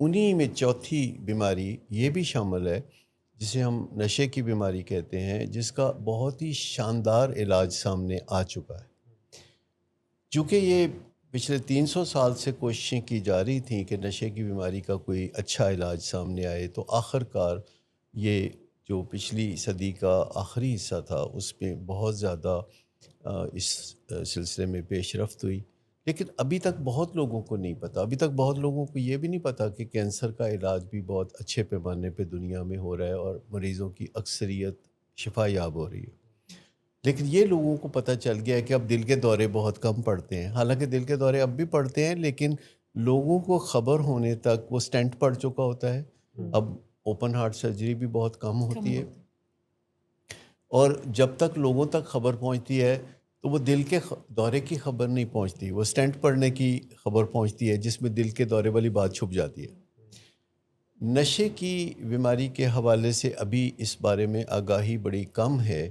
انہی میں چوتھی بیماری یہ بھی شامل ہے جسے ہم نشے کی بیماری کہتے ہیں، جس کا بہت ہی شاندار علاج سامنے آ چکا ہے۔ چونکہ یہ پچھلے 300 سال سے کوششیں کی جا رہی تھیں کہ نشے کی بیماری کا کوئی اچھا علاج سامنے آئے، تو آخر کار یہ جو پچھلی صدی کا آخری حصہ تھا اس میں بہت زیادہ اس سلسلے میں پیش رفت ہوئی، لیکن ابھی تک بہت لوگوں کو نہیں پتہ، ابھی تک بہت لوگوں کو یہ بھی نہیں پتہ کہ کینسر کا علاج بھی بہت اچھے پیمانے پہ دنیا میں ہو رہا ہے اور مریضوں کی اکثریت شفا یاب ہو رہی ہے۔ لیکن یہ لوگوں کو پتہ چل گیا ہے کہ اب دل کے دورے بہت کم پڑتے ہیں، حالانکہ دل کے دورے اب بھی پڑتے ہیں، لیکن لوگوں کو خبر ہونے تک وہ سٹینٹ پڑ چکا ہوتا ہے، اب اوپن ہارٹ سرجری بھی بہت کم ہوتی ہے، اور جب تک لوگوں تک خبر پہنچتی ہے تو وہ دل کے دورے کی خبر نہیں پہنچتی، وہ سٹینٹ پڑنے کی خبر پہنچتی ہے جس میں دل کے دورے والی بات چھپ جاتی ہے۔ نشے کی بیماری کے حوالے سے ابھی اس بارے میں آگاہی بڑی کم ہے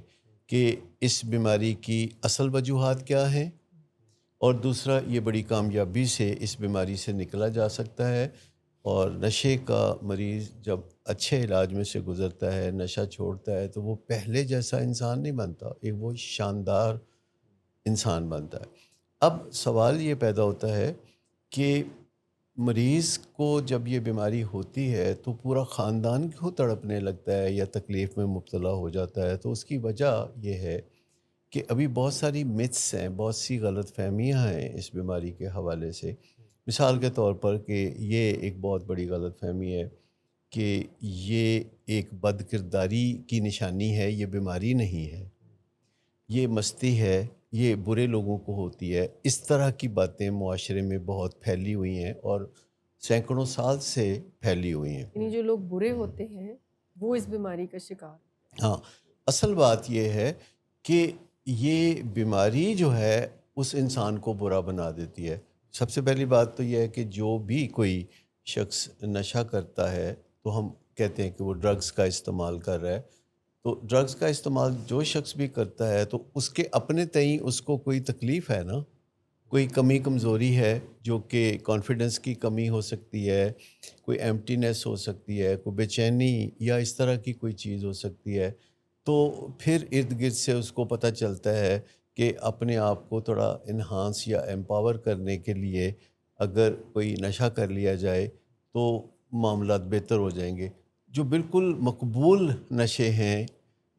کہ اس بیماری کی اصل وجوہات کیا ہیں، اور دوسرا یہ بڑی کامیابی سے اس بیماری سے نکلا جا سکتا ہے، اور نشے کا مریض جب اچھے علاج میں سے گزرتا ہے، نشہ چھوڑتا ہے، تو وہ پہلے جیسا انسان نہیں بنتا، ایک وہ شاندار انسان بنتا ہے۔ اب سوال یہ پیدا ہوتا ہے کہ مریض کو جب یہ بیماری ہوتی ہے تو پورا خاندان کیوں تڑپنے لگتا ہے یا تکلیف میں مبتلا ہو جاتا ہے؟ تو اس کی وجہ یہ ہے کہ ابھی بہت ساری متس ہیں، بہت سی غلط فہمیاں ہیں اس بیماری کے حوالے سے۔ مثال کے طور پر کہ یہ ایک بہت بڑی غلط فہمی ہے کہ یہ ایک بد کرداری کی نشانی ہے، یہ بیماری نہیں ہے، یہ مستی ہے، یہ برے لوگوں کو ہوتی ہے۔ اس طرح کی باتیں معاشرے میں بہت پھیلی ہوئی ہیں اور سینکڑوں سال سے پھیلی ہوئی ہیں۔ یعنی جو لوگ برے ہوتے ہیں وہ اس بیماری کا شکار۔ ہاں، اصل بات یہ ہے کہ یہ بیماری جو ہے اس انسان کو برا بنا دیتی ہے۔ سب سے پہلی بات تو یہ ہے کہ جو بھی کوئی شخص نشہ کرتا ہے تو ہم کہتے ہیں کہ وہ ڈرگز کا استعمال کر رہا ہے، تو ڈرگز کا استعمال جو شخص بھی کرتا ہے تو اس کے اپنے تئیں اس کو کوئی تکلیف ہے نا، کوئی کمی کمزوری ہے، جو کہ کانفیڈنس کی کمی ہو سکتی ہے، کوئی ایمٹینس ہو سکتی ہے، کوئی بے چینی یا اس طرح کی کوئی چیز ہو سکتی ہے، تو پھر ارد گرد سے اس کو پتہ چلتا ہے کہ اپنے آپ کو تھوڑا انہانس یا ایمپاور کرنے کے لیے اگر کوئی نشہ کر لیا جائے تو معاملات بہتر ہو جائیں گے۔ جو بالکل مقبول نشے ہیں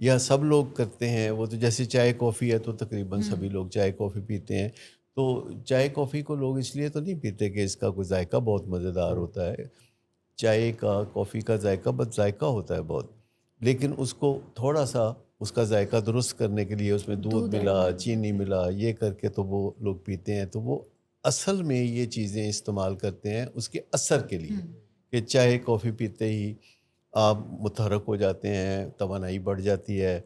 یا سب لوگ کرتے ہیں، وہ تو جیسے چائے کافی ہے تو تقریباً سبھی لوگ چائے کافی پیتے ہیں، تو چائے کافی کو لوگ اس لیے تو نہیں پیتے کہ اس کا کوئی ذائقہ بہت مزیدار ہوتا ہے، چائے کا کافی کا ذائقہ بد ذائقہ ہوتا ہے بہت، لیکن اس کو تھوڑا سا اس کا ذائقہ درست کرنے کے لیے اس میں دودھ ملا، چینی ملا، یہ کر کے تو وہ لوگ پیتے ہیں، تو وہ اصل میں یہ چیزیں استعمال کرتے ہیں اس کے اثر کے لیے، کہ چائے کافی پیتے ہی آپ متحرک ہو جاتے ہیں، توانائی بڑھ جاتی ہے،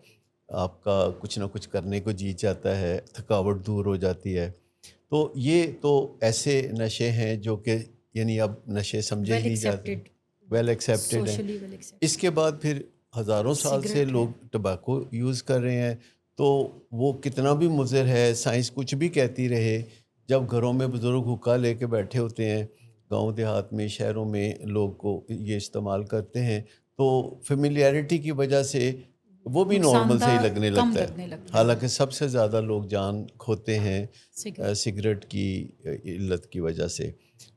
آپ کا کچھ نہ کچھ کرنے کو جی چاہتا ہے، تھکاوٹ دور ہو جاتی ہے۔ تو یہ تو ایسے نشے ہیں جو کہ یعنی اب نشے سمجھے نہیں جاتے، ویل ایکسیپٹیڈ ہیں۔ اس کے بعد پھر ہزاروں سال سے لوگ ٹباکو یوز کر رہے ہیں، تو وہ کتنا بھی مضر ہے، سائنس کچھ بھی کہتی رہے، جب گھروں میں بزرگ حقہ لے کے بیٹھے ہوتے ہیں، گاؤں دیہات میں شہروں میں لوگ کو یہ استعمال کرتے ہیں، تو فیملیئرٹی کی وجہ سے وہ بھی نارمل سے ہی لگنے لگتا ہے، حالانکہ سب سے زیادہ لوگ جان کھوتے ہیں سگریٹ کی علت کی وجہ سے۔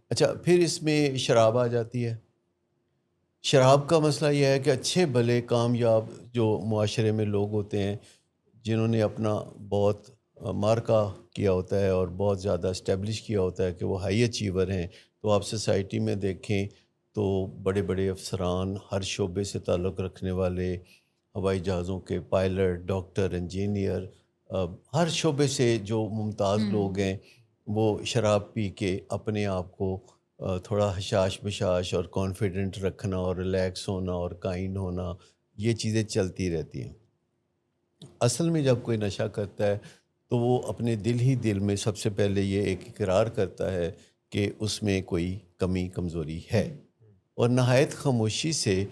اچھا، پھر اس میں شراب آ جاتی ہے۔ شراب کا مسئلہ یہ ہے کہ اچھے بھلے کامیاب جو معاشرے میں لوگ ہوتے ہیں جنہوں نے اپنا بہت مارکا کیا ہوتا ہے اور بہت زیادہ اسٹیبلش کیا ہوتا ہے کہ وہ ہائی اچیور ہیں، تو آپ سوسائٹی میں دیکھیں تو بڑے بڑے افسران، ہر شعبے سے تعلق رکھنے والے، ہوائی جہازوں کے پائلٹ، ڈاکٹر، انجینئر، ہر شعبے سے جو ممتاز لوگ ہیں، وہ شراب پی کے اپنے آپ کو تھوڑا حشاش بشاش اور کانفیڈنٹ رکھنا اور ریلیکس ہونا اور کائنڈ ہونا، یہ چیزیں چلتی رہتی ہیں۔ اصل میں جب کوئی نشہ کرتا ہے تو وہ اپنے دل ہی دل میں سب سے پہلے یہ ایک اقرار کرتا ہے کہ اس میں کوئی کمی کمزوری ہے، اور نہایت خاموشی سے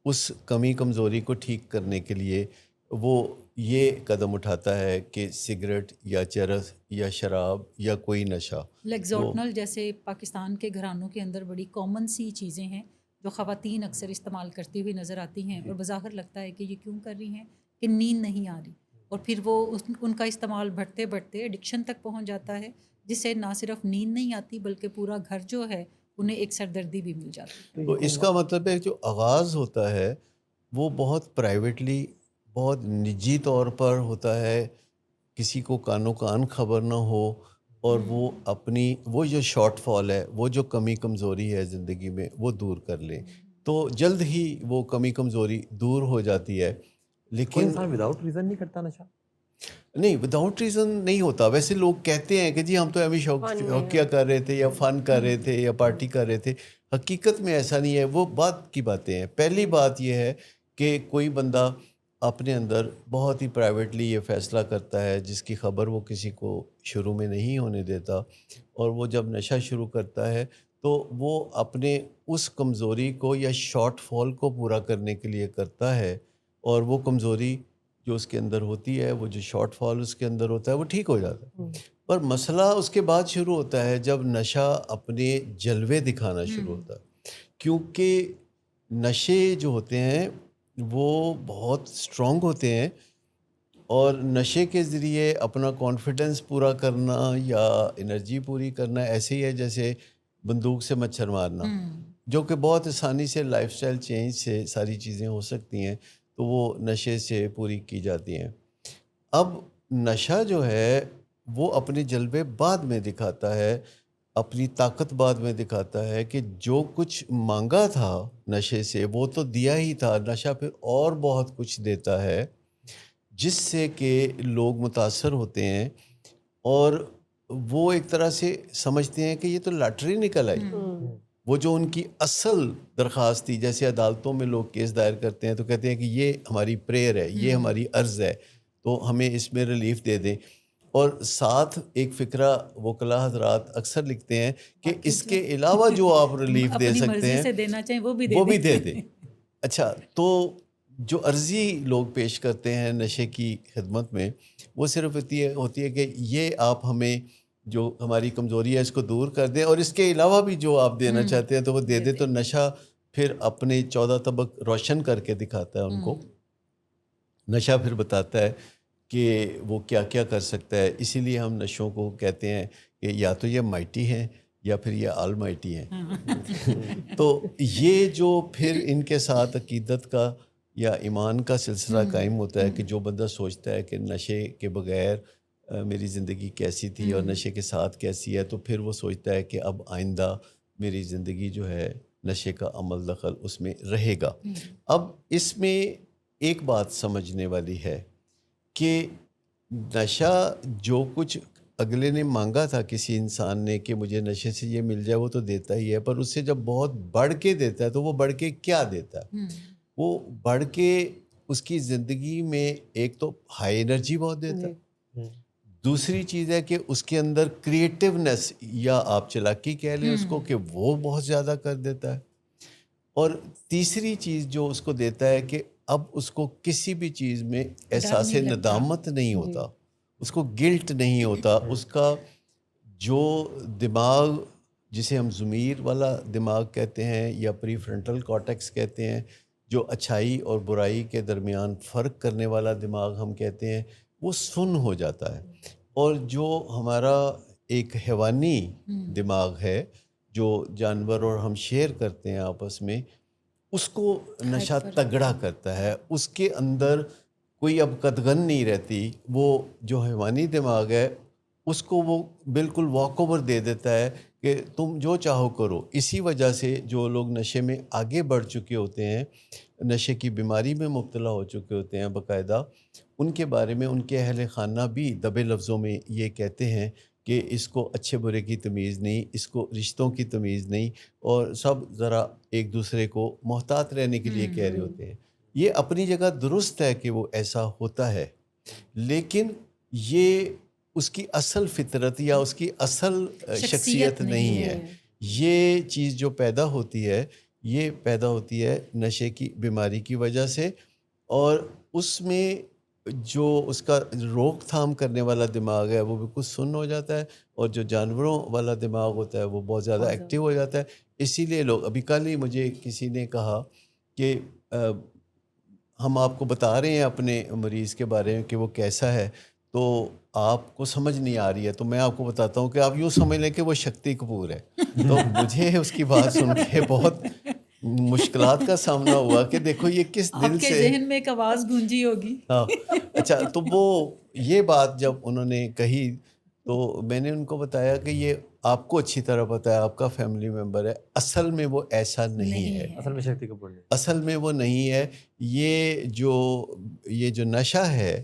اس کمی کمزوری کو ٹھیک کرنے کے لیے وہ یہ قدم اٹھاتا ہے کہ سگریٹ یا چرس یا شراب یا کوئی نشہ. لیگزوٹنل جیسے پاکستان کے گھرانوں کے اندر بڑی کامن سی چیزیں ہیں جو خواتین اکثر استعمال کرتی ہوئی نظر آتی ہیں اور بظاہر لگتا ہے کہ یہ کیوں کر رہی ہیں کہ نیند نہیں آ رہی, اور پھر وہ ان کا استعمال بڑھتے بڑھتے ایڈکشن تک پہنچ جاتا ہے, جس سے نہ صرف نیند نہیں آتی بلکہ پورا گھر جو ہے انہیں ایک سردردی بھی مل جاتی ہے. تو اس کا مطلب ہے جو آغاز ہوتا ہے وہ بہت پرائیویٹلی, بہت نجی طور پر ہوتا ہے, کسی کو کانوں کان خبر نہ ہو, اور وہ اپنی وہ جو شارٹ فال ہے, وہ جو کمی کمزوری ہے زندگی میں, وہ دور کر لیں تو جلد ہی وہ کمی کمزوری دور ہو جاتی ہے. کوئی لیکن انسان وداؤٹ ریزن نہیں کرتا نشہ؟ نہیں, وداؤٹ ریزن نہیں ہوتا. ویسے لوگ کہتے ہیں کہ جی ہم تو ایویں شوقیہ کر رہے تھے یا فن کر رہے تھے یا پارٹی کر رہے تھے. حقیقت میں ایسا نہیں ہے, وہ بات کی باتیں ہیں. پہلی بات یہ ہے کہ کوئی بندہ اپنے اندر بہت ہی پرائیویٹلی یہ فیصلہ کرتا ہے جس کی خبر وہ کسی کو شروع میں نہیں ہونے دیتا, اور وہ جب نشہ شروع کرتا ہے تو وہ اپنے اس کمزوری کو یا شارٹ فال کو پورا کرنے کے لیے کرتا ہے, اور وہ کمزوری جو اس کے اندر ہوتی ہے, وہ جو شارٹ فال اس کے اندر ہوتا ہے, وہ ٹھیک ہو جاتا ہے. پر مسئلہ اس کے بعد شروع ہوتا ہے جب نشہ اپنے جلوے دکھانا شروع ہوتا ہے, کیونکہ نشے جو ہوتے ہیں وہ بہت اسٹرانگ ہوتے ہیں, اور نشے کے ذریعے اپنا کانفیڈنس پورا کرنا یا انرجی پوری کرنا ایسے ہی ہے جیسے بندوق سے مچھر مارنا, جو کہ بہت آسانی سے لائف سٹائل چینج سے ساری چیزیں ہو سکتی ہیں, تو وہ نشے سے پوری کی جاتی ہیں. اب نشہ جو ہے وہ اپنے جلوے بعد میں دکھاتا ہے, اپنی طاقت بعد میں دکھاتا ہے کہ جو کچھ مانگا تھا نشے سے وہ تو دیا ہی تھا. نشہ پھر اور بہت کچھ دیتا ہے جس سے کہ لوگ متاثر ہوتے ہیں, اور وہ ایک طرح سے سمجھتے ہیں کہ یہ تو لاٹری نکل آئی. وہ جو ان کی اصل درخواست تھی, جیسے عدالتوں میں لوگ کیس دائر کرتے ہیں تو کہتے ہیں کہ یہ ہماری پریئر ہے, یہ ہماری عرض ہے, تو ہمیں اس میں ریلیف دے دیں. اور ساتھ ایک فقرہ وکلاء حضرات اکثر لکھتے ہیں کہ اس کے علاوہ جو آپ ریلیف دے سکتے ہیں دینا چاہیں وہ بھی دے دیں. اچھا, تو جو عرضی لوگ پیش کرتے ہیں نشے کی خدمت میں, وہ صرف ہوتی ہے کہ یہ آپ ہمیں جو ہماری کمزوری ہے اس کو دور کر دیں, اور اس کے علاوہ بھی جو آپ دینا چاہتے ہیں تو وہ دے دیں. تو نشہ پھر اپنے 14 طبق روشن کر کے دکھاتا ہے ان کو. نشہ پھر بتاتا ہے کہ وہ کیا کیا کر سکتا ہے. اسی لیے ہم نشوں کو کہتے ہیں کہ یا تو یہ مائٹی ہیں یا پھر یہ آل مائٹی ہیں. تو یہ جو پھر ان کے ساتھ عقیدت کا یا ایمان کا سلسلہ قائم ہوتا ہے کہ جو بندہ سوچتا ہے کہ نشے کے بغیر میری زندگی کیسی تھی اور نشے کے ساتھ کیسی ہے, تو پھر وہ سوچتا ہے کہ اب آئندہ میری زندگی جو ہے نشے کا عمل دخل اس میں رہے گا. اب اس میں ایک بات سمجھنے والی ہے کہ نشہ جو کچھ اگلے نے مانگا تھا کسی انسان نے کہ مجھے نشے سے یہ مل جائے, وہ تو دیتا ہی ہے, پر اس سے جب بہت بڑھ کے دیتا ہے تو وہ بڑھ کے کیا دیتا ہے؟ وہ بڑھ کے اس کی زندگی میں ایک تو ہائی انرجی بہت دیتا ہے, دوسری چیز ہے کہ اس کے اندر کریٹیونیس یا آپ چلاکی کہہ لیں اس کو کہ وہ بہت زیادہ کر دیتا ہے, اور تیسری چیز جو اس کو دیتا ہے کہ اب اس کو کسی بھی چیز میں احساس ندامت نہیں ہوتا, اس کو گلٹ نہیں ہوتا. اس کا جو دماغ جسے ہم ضمیر والا دماغ کہتے ہیں یا پری فرنٹل کارٹیکس کہتے ہیں, جو اچھائی اور برائی کے درمیان فرق کرنے والا دماغ ہم کہتے ہیں, وہ سن ہو جاتا ہے. اور جو ہمارا ایک حیوانی دماغ ہے جو جانور اور ہم شیئر کرتے ہیں آپس میں, اس کو نشہ تگڑا کرتا ہے. اس کے اندر کوئی اب قدغن نہیں رہتی. وہ جو حیوانی دماغ ہے اس کو وہ بالکل واک اوور دے دیتا ہے کہ تم جو چاہو کرو. اسی وجہ سے جو لوگ نشے میں آگے بڑھ چکے ہوتے ہیں, نشے کی بیماری میں مبتلا ہو چکے ہوتے ہیں باقاعدہ, ان کے بارے میں ان کے اہل خانہ بھی دبے لفظوں میں یہ کہتے ہیں کہ اس کو اچھے برے کی تمیز نہیں, اس کو رشتوں کی تمیز نہیں, اور سب ذرا ایک دوسرے کو محتاط رہنے کے لیے کہہ رہے ہوتے ہیں. یہ اپنی جگہ درست ہے کہ وہ ایسا ہوتا ہے, لیکن یہ اس کی اصل فطرت یا اس کی اصل شخصیت نہیں ہے. یہ چیز جو پیدا ہوتی ہے یہ پیدا ہوتی ہے نشے کی بیماری کی وجہ سے, اور اس میں جو اس کا روک تھام کرنے والا دماغ ہے وہ بالکل سن ہو جاتا ہے، اور جو جانوروں والا دماغ ہوتا ہے وہ بہت زیادہ ایکٹیو ہو جاتا ہے. اسی لیے لوگ، ابھی کل ہی مجھے کسی نے کہا کہ ہم آپ کو بتا رہے ہیں اپنے مریض کے بارے میں کہ وہ کیسا ہے، تو آپ کو سمجھ نہیں آ رہی ہے، تو میں آپ کو بتاتا ہوں کہ آپ یوں سمجھ لیں کہ وہ شکتی کپور ہے. تو مجھے اس کی بات سن کے بہت مشکلات کا سامنا ہوا کہ دیکھو یہ کس آپ دل کے سے. ذہن میں ایک آواز گونجی ہوگی. ہاں اچھا، تو وہ یہ بات جب انہوں نے کہی تو میں نے ان کو بتایا کہ یہ آپ کو اچھی طرح پتہ ہے، آپ کا فیملی ممبر ہے، اصل میں وہ ایسا نہیں ہے. اصل میں شکتی کپور نہیں. اصل میں وہ نہیں ہے. یہ جو نشہ ہے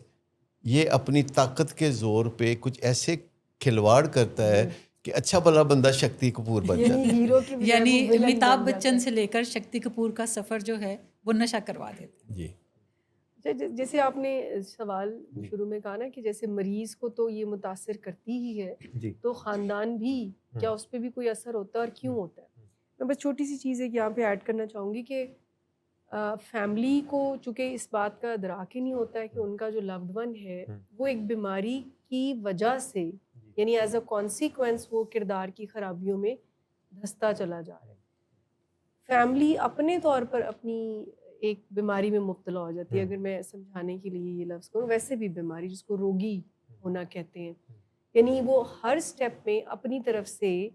یہ اپنی طاقت کے زور پہ کچھ ایسے کھلواڑ کرتا ہے کہ اچھا بھلا بندہ شکتی کپور بن جاتا ہے. ہیرو کی بجائے یعنی وہ villain امیتابھ بن جاتا بچن ہے. سے لے کر شکتی کپور کا سفر جو ہے وہ نشہ کروا دیتے. جی جیسے آپ نے سوال شروع میں کہا نا کہ جیسے مریض کو تو یہ متاثر کرتی ہی ہے، جی تو خاندان بھی کیا اس پہ بھی کوئی اثر ہوتا ہے اور کیوں ہوتا ہے؟ میں بس چھوٹی سی چیز ایک یہاں پہ ایڈ کرنا چاہوں گی کہ فیملی کو چونکہ اس بات کا ادراک ہی نہیں ہوتا ہے کہ ان کا جو لوڈ ون ہے وہ ایک بیماری کی وجہ سے، یعنی ایز اے کانسیکوینس وہ کردار کی خرابیوں میں دھستا چلا جا رہا ہے. فیملی اپنے طور پر اپنی ایک بیماری میں مبتلا ہو جاتی ہے. اگر میں سمجھانے کے لیے یہ لفظ کروں، ویسے بھی بیماری جس کو روگی ہونا کہتے ہیں، یعنی وہ ہر سٹیپ میں اپنی طرف سے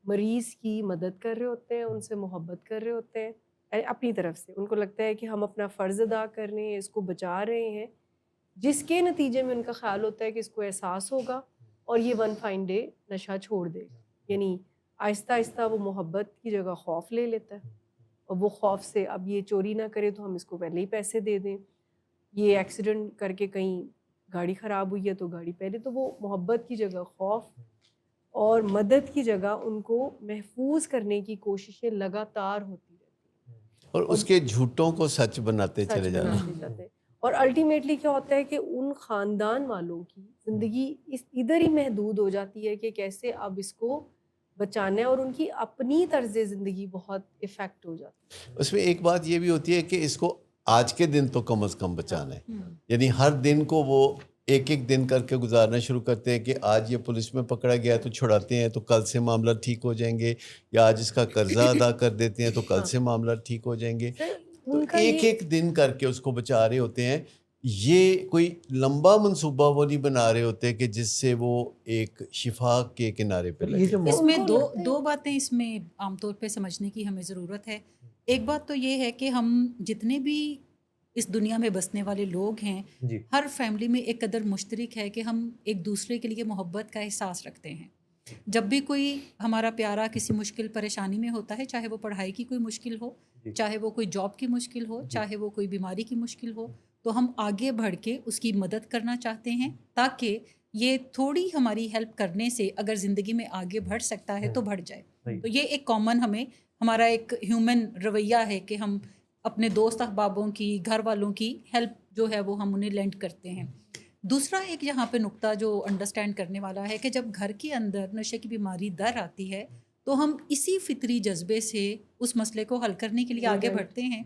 مریض کی مدد کر رہے ہوتے ہیں، ان سے محبت کر رہے ہوتے ہیں اپنی طرف سے. ان کو لگتا ہے کہ ہم اپنا فرض ادا کر رہے ہیں، اس کو بچا رہے ہیں، جس کے نتیجے میں ان کا خیال ہوتا ہے کہ اس کو احساس ہوگا اور یہ ون فائن ڈے نشہ چھوڑ دے گا. یعنی آہستہ آہستہ وہ محبت کی جگہ خوف لے لیتا ہے، اور وہ خوف سے اب یہ چوری نہ کرے تو ہم اس کو پہلے ہی پیسے دے دیں، یہ ایکسیڈنٹ کر کے کہیں گاڑی خراب ہوئی ہے تو گاڑی پہلے. تو وہ محبت کی جگہ خوف اور مدد کی جگہ ان کو محفوظ کرنے کی کوششیں لگاتار ہوتی رہتی ہیں اور اس کے جھوٹوں کو سچ بناتے سچ چلے جانا. بناتے جاتے ہیں. اور الٹیمیٹلی کیا ہوتا ہے کہ ان خاندان والوں کی زندگی اس ادھر ہی محدود ہو جاتی ہے کہ کیسے اب اس کو بچانا ہے، اور ان کی اپنی طرز زندگی بہت افیکٹ ہو جاتی ہے. اس میں ایک بات یہ بھی ہوتی ہے کہ اس کو آج کے دن تو کم از کم بچانا ہے. یعنی ہر دن کو وہ ایک ایک دن کر کے گزارنا شروع کرتے ہیں کہ آج یہ پولیس میں پکڑا گیا تو چھڑاتے ہیں تو کل سے معاملہ ٹھیک ہو جائیں گے، یا آج اس کا قرضہ ادا کر دیتے ہیں تو کل سے معاملہ ٹھیک ہو جائیں گے. تو ان کا ایک ایک دن کر کے اس کو بچا رہے ہوتے ہیں. یہ کوئی لمبا منصوبہ وہ نہیں بنا رہے ہوتے کہ جس سے وہ ایک شفا کے کنارے پہ لگے. اس میں دو باتیں اس میں عام طور پہ سمجھنے کی ہمیں ضرورت ہے. ایک بات تو یہ ہے کہ ہم جتنے بھی اس دنیا میں بسنے والے لوگ ہیں، ہر فیملی میں ایک قدر مشترک ہے کہ ہم ایک دوسرے کے لیے محبت کا احساس رکھتے ہیں. جب بھی کوئی ہمارا پیارا کسی مشکل پریشانی میں ہوتا ہے، چاہے وہ پڑھائی کی کوئی مشکل ہو، چاہے وہ کوئی جاب کی مشکل ہو، چاہے وہ کوئی بیماری کی مشکل ہو، تو ہم آگے بڑھ کے اس کی مدد کرنا چاہتے ہیں تاکہ یہ تھوڑی ہماری ہیلپ کرنے سے اگر زندگی میں آگے بڑھ سکتا ہے تو بڑھ جائے. تو یہ ایک کامن ہمارا ایک ہیومن رویہ ہے کہ ہم اپنے دوست احبابوں کی، گھر والوں کی ہیلپ جو ہے وہ ہم انہیں لینڈ کرتے ہیں. دوسرا ایک یہاں پہ نقطہ جو انڈرسٹینڈ کرنے والا ہے کہ جب گھر کے اندر نشے کی بیماری در آتی ہے تو ہم اسی فطری جذبے سے اس مسئلے کو حل کرنے کے لیے آگے بڑھتے ہیں،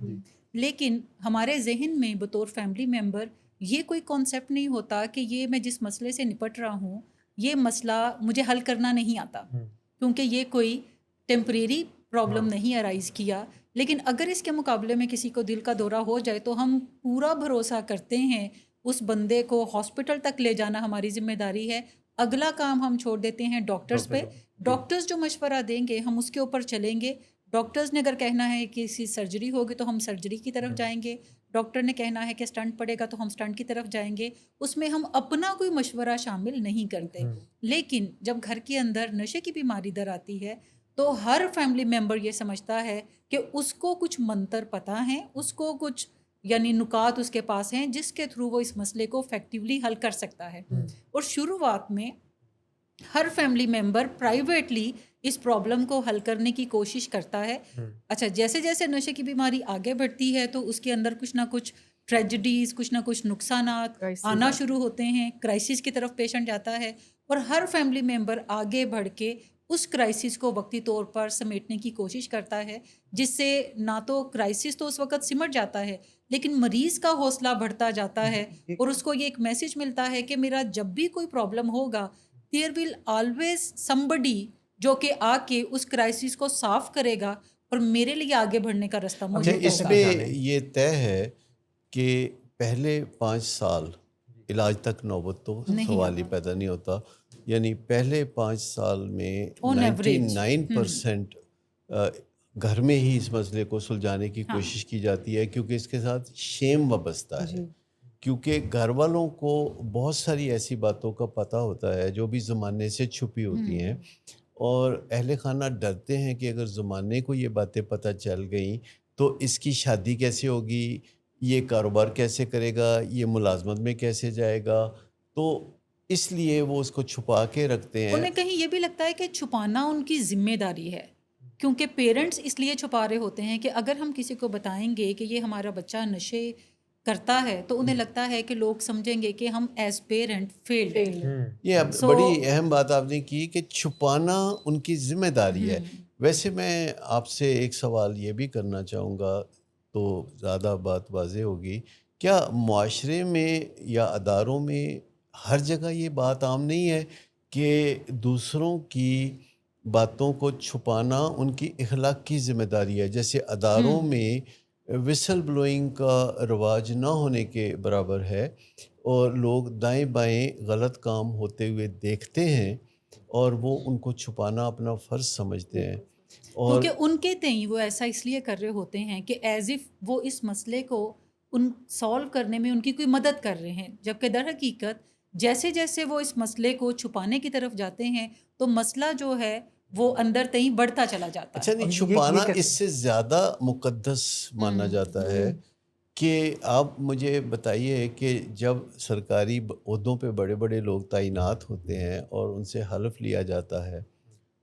لیکن ہمارے ذہن میں بطور فیملی ممبر یہ کوئی کانسیپٹ نہیں ہوتا کہ یہ میں جس مسئلے سے نپٹ رہا ہوں یہ مسئلہ مجھے حل کرنا نہیں آتا، کیونکہ یہ کوئی ٹیمپریری پرابلم نہیں ارائز کیا. لیکن اگر اس کے مقابلے میں کسی کو دل کا دورہ ہو جائے تو ہم پورا بھروسہ کرتے ہیں اس بندے کو ہاسپٹل تک لے جانا ہماری ذمہ داری ہے. اگلا کام ہم چھوڑ دیتے ہیں ڈاکٹرز پہ. ڈاکٹرز جو مشورہ دیں گے ہم اس کے اوپر چلیں گے. ڈاکٹرز نے اگر کہنا ہے کہ کسی سرجری ہوگی تو ہم سرجری کی طرف جائیں گے. ڈاکٹر نے کہنا ہے کہ اسٹنٹ پڑے گا تو ہم اسٹنٹ کی طرف جائیں گے. اس میں ہم اپنا کوئی مشورہ شامل نہیں کرتے. لیکن جب گھر کے اندر نشے کی بیماری در آتی ہے تو ہر فیملی ممبر یہ سمجھتا ہے کہ اس کو کچھ منتر پتہ ہیں، اس کو کچھ یعنی نکات اس کے پاس ہیں جس کے تھرو وہ اس مسئلے کو افیکٹولی حل کر سکتا ہے. اور شروعات میں ہر فیملی ممبر پرائیویٹلی اس پرابلم کو حل کرنے کی کوشش کرتا ہے. اچھا، جیسے جیسے نشے کی بیماری آگے بڑھتی ہے تو اس کے اندر کچھ نہ کچھ ٹریجڈیز، کچھ نہ کچھ نقصانات آنا شروع ہوتے ہیں، کرائسس کی طرف پیشنٹ جاتا ہے، اور ہر فیملی ممبر آگے بڑھ کے اس کرائسس کو وقتی طور پر سمیٹنے کی کوشش کرتا ہے، جس سے نہ تو کرائسس تو اس وقت سمٹ جاتا ہے لیکن مریض کا حوصلہ بڑھتا جاتا ہے، اور اس کو یہ ایک میسج ملتا ہے کہ میرا جب بھی کوئی پرابلم ہوگا دیر ول آلویز somebody جو کہ آ کے اس کرائسس کو صاف کرے گا اور میرے لیے آگے بڑھنے کا رستہ اچھا، موجود اس ہوگا۔ میں یہ طے ہے کہ پہلے 5 سال علاج تک نوبت تو نہیں سوال ہی آتا۔ پیدا نہیں ہوتا، یعنی پہلے 5 سال میں On average، 99% گھر میں ہی اس مسئلے کو سلجھانے کی ہاں۔ کوشش کی جاتی ہے، کیونکہ اس کے ساتھ شیم وابستہ ہے، کیونکہ گھر والوں کو بہت ساری ایسی باتوں کا پتہ ہوتا ہے جو بھی زمانے سے چھپی ہوتی ہیں، اور اہل خانہ ڈرتے ہیں کہ اگر زمانے کو یہ باتیں پتہ چل گئیں تو اس کی شادی کیسے ہوگی، یہ کاروبار کیسے کرے گا، یہ ملازمت میں کیسے جائے گا، تو اس لیے وہ اس کو چھپا کے رکھتے ہیں۔ انہیں کہیں یہ بھی لگتا ہے کہ چھپانا ان کی ذمہ داری ہے، کیونکہ پیرنٹس اس لیے چھپا رہے ہوتے ہیں کہ اگر ہم کسی کو بتائیں گے کہ یہ ہمارا بچہ نشے کرتا ہے تو انہیں لگتا ہے کہ لوگ سمجھیں گے کہ ہم ایز پیرنٹ فیلڈ ہیں۔ یہ بڑی اہم بات آپ نے کی کہ چھپانا ان کی ذمہ داری ہے۔ ویسے میں آپ سے ایک سوال یہ بھی کرنا چاہوں گا تو زیادہ بات واضح ہوگی، کیا معاشرے میں یا اداروں میں ہر جگہ یہ بات عام نہیں ہے کہ دوسروں کی باتوں کو چھپانا ان کی اخلاقی ذمہ داری ہے؟ جیسے اداروں میں وسل بلوئنگ کا رواج نہ ہونے کے برابر ہے، اور لوگ دائیں بائیں غلط کام ہوتے ہوئے دیکھتے ہیں اور وہ ان کو چھپانا اپنا فرض سمجھتے ہیں، اور کیونکہ ان کے تئیں وہ ایسا اس لیے کر رہے ہوتے ہیں کہ ایز اف وہ اس مسئلے کو ان سالو کرنے میں ان کی کوئی مدد کر رہے ہیں، جبکہ در حقیقت جیسے جیسے وہ اس مسئلے کو چھپانے کی طرف جاتے ہیں تو مسئلہ جو ہے وہ اندر تئیں بڑھتا چلا جاتا ہے۔ اچھا نہیں، چھپانا اس سے زیادہ مقدس مانا جاتا ہے کہ آپ مجھے بتائیے کہ جب سرکاری عہدوں پہ بڑے بڑے لوگ تعینات ہوتے ہیں اور ان سے حلف لیا جاتا ہے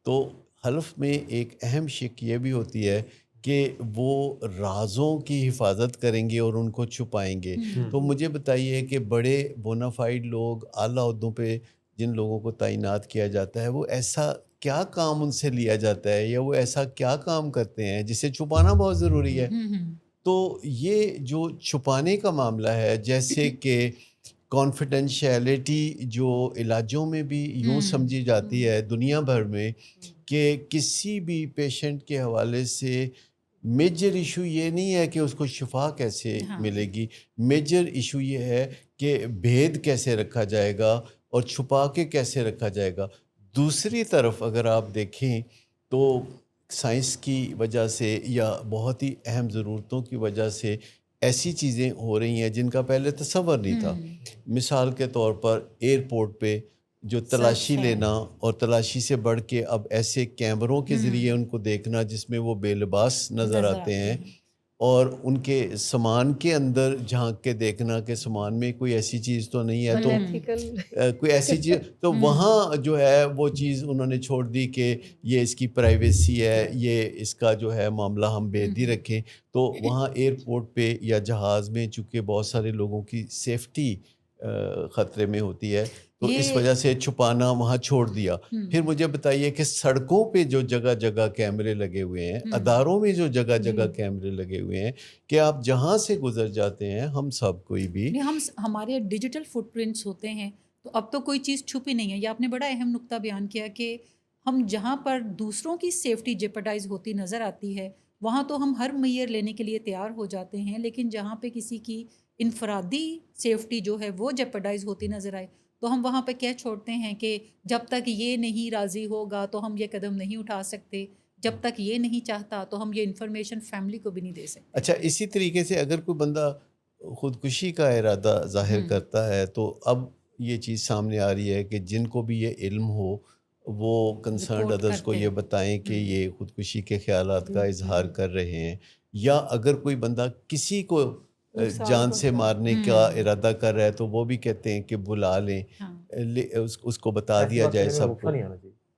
تو حلف میں ایک اہم شق یہ بھی ہوتی ہے کہ وہ رازوں کی حفاظت کریں گے اور ان کو چھپائیں گے۔ تو مجھے بتائیے کہ بڑے بونافائیڈ لوگ، اعلیٰ عہدوں پہ جن لوگوں کو تعینات کیا جاتا ہے، وہ ایسا کیا کام ان سے لیا جاتا ہے یا وہ ایسا کیا کام کرتے ہیں جسے چھپانا بہت ضروری ہے؟ تو یہ جو چھپانے کا معاملہ ہے، جیسے کہ کانفیڈینشیلٹی جو علاجوں میں بھی یوں سمجھی جاتی ہے دنیا بھر میں کہ کسی بھی پیشنٹ کے حوالے سے میجر ایشو یہ نہیں ہے کہ اس کو شفا کیسے ملے گی، میجر ایشو یہ ہے کہ بھید کیسے رکھا جائے گا اور چھپا کے کیسے رکھا جائے گا۔ دوسری طرف اگر آپ دیکھیں تو سائنس کی وجہ سے یا بہت ہی اہم ضرورتوں کی وجہ سے ایسی چیزیں ہو رہی ہیں جن کا پہلے تصور نہیں تھا۔ مثال کے طور پر ایئرپورٹ پہ جو تلاشی لینا، اور تلاشی سے بڑھ کے اب ایسے کیمروں کے ذریعے ان کو دیکھنا جس میں وہ بے لباس نظر آتے ہیں، اور ان کے سامان کے اندر جھانک کے دیکھنا کہ سامان میں کوئی ایسی چیز تو نہیں ہے، تو کوئی ایسی چیز تو وہاں جو ہے وہ چیز انہوں نے چھوڑ دی کہ یہ اس کی پرائیویسی ہے، یہ اس کا جو ہے معاملہ ہم بےحدی رکھیں۔ تو وہاں ایئرپورٹ پہ یا جہاز میں چونکہ بہت سارے لوگوں کی سیفٹی خطرے میں ہوتی ہے تو اس وجہ سے چھپانا وہاں چھوڑ دیا۔ پھر مجھے بتائیے کہ سڑکوں پہ جو جگہ جگہ کیمرے لگے ہوئے ہیں، اداروں میں جو جگہ جگہ کیمرے لگے ہوئے ہیں، کہ آپ جہاں سے گزر جاتے ہیں ہم سب کوئی بھی ہمارے ڈیجیٹل فٹ پرنٹس ہوتے ہیں، تو اب تو کوئی چیز چھپی نہیں ہے۔ یہ آپ نے بڑا اہم نقطہ بیان کیا کہ ہم جہاں پر دوسروں کی سیفٹی جیپرڈائز ہوتی نظر آتی ہے وہاں تو ہم ہر میئر لینے کے لیے تیار ہو جاتے ہیں، لیکن جہاں پہ کسی کی انفرادی سیفٹی جو ہے وہ جیپرڈائز ہوتی نظر آئے تو ہم وہاں پہ کہہ چھوڑتے ہیں کہ جب تک یہ نہیں راضی ہوگا تو ہم یہ قدم نہیں اٹھا سکتے، جب تک یہ نہیں چاہتا تو ہم یہ انفارمیشن فیملی کو بھی نہیں دے سکتے۔ اچھا، اسی طریقے سے اگر کوئی بندہ خودکشی کا ارادہ ظاہر کرتا ہے تو اب یہ چیز سامنے آ رہی ہے کہ جن کو بھی یہ علم ہو وہ کنسرنڈ ادرس کو یہ بتائیں کہ یہ خودکشی کے خیالات کا اظہار کر رہے ہیں، یا اگر کوئی بندہ کسی کو جان سے مارنے کا ارادہ کر رہا ہے تو وہ بھی کہتے ہیں کہ بلا لیں، اس کو بتا دیا جائے سب کو۔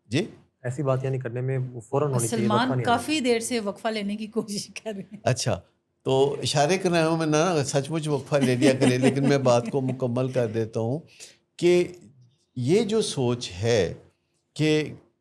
جی ایسی بات یعنی کرنے میں فوراً ہونی چاہیے، سلمان کافی دیر سے وقفہ لینے کی کوشش کر رہے ہیں۔ اچھا، تو اشارے کر رہا ہوں میں نا سچ مچ وقفہ لے لیا کرے، لیکن میں بات کو مکمل کر دیتا ہوں کہ یہ جو سوچ ہے کہ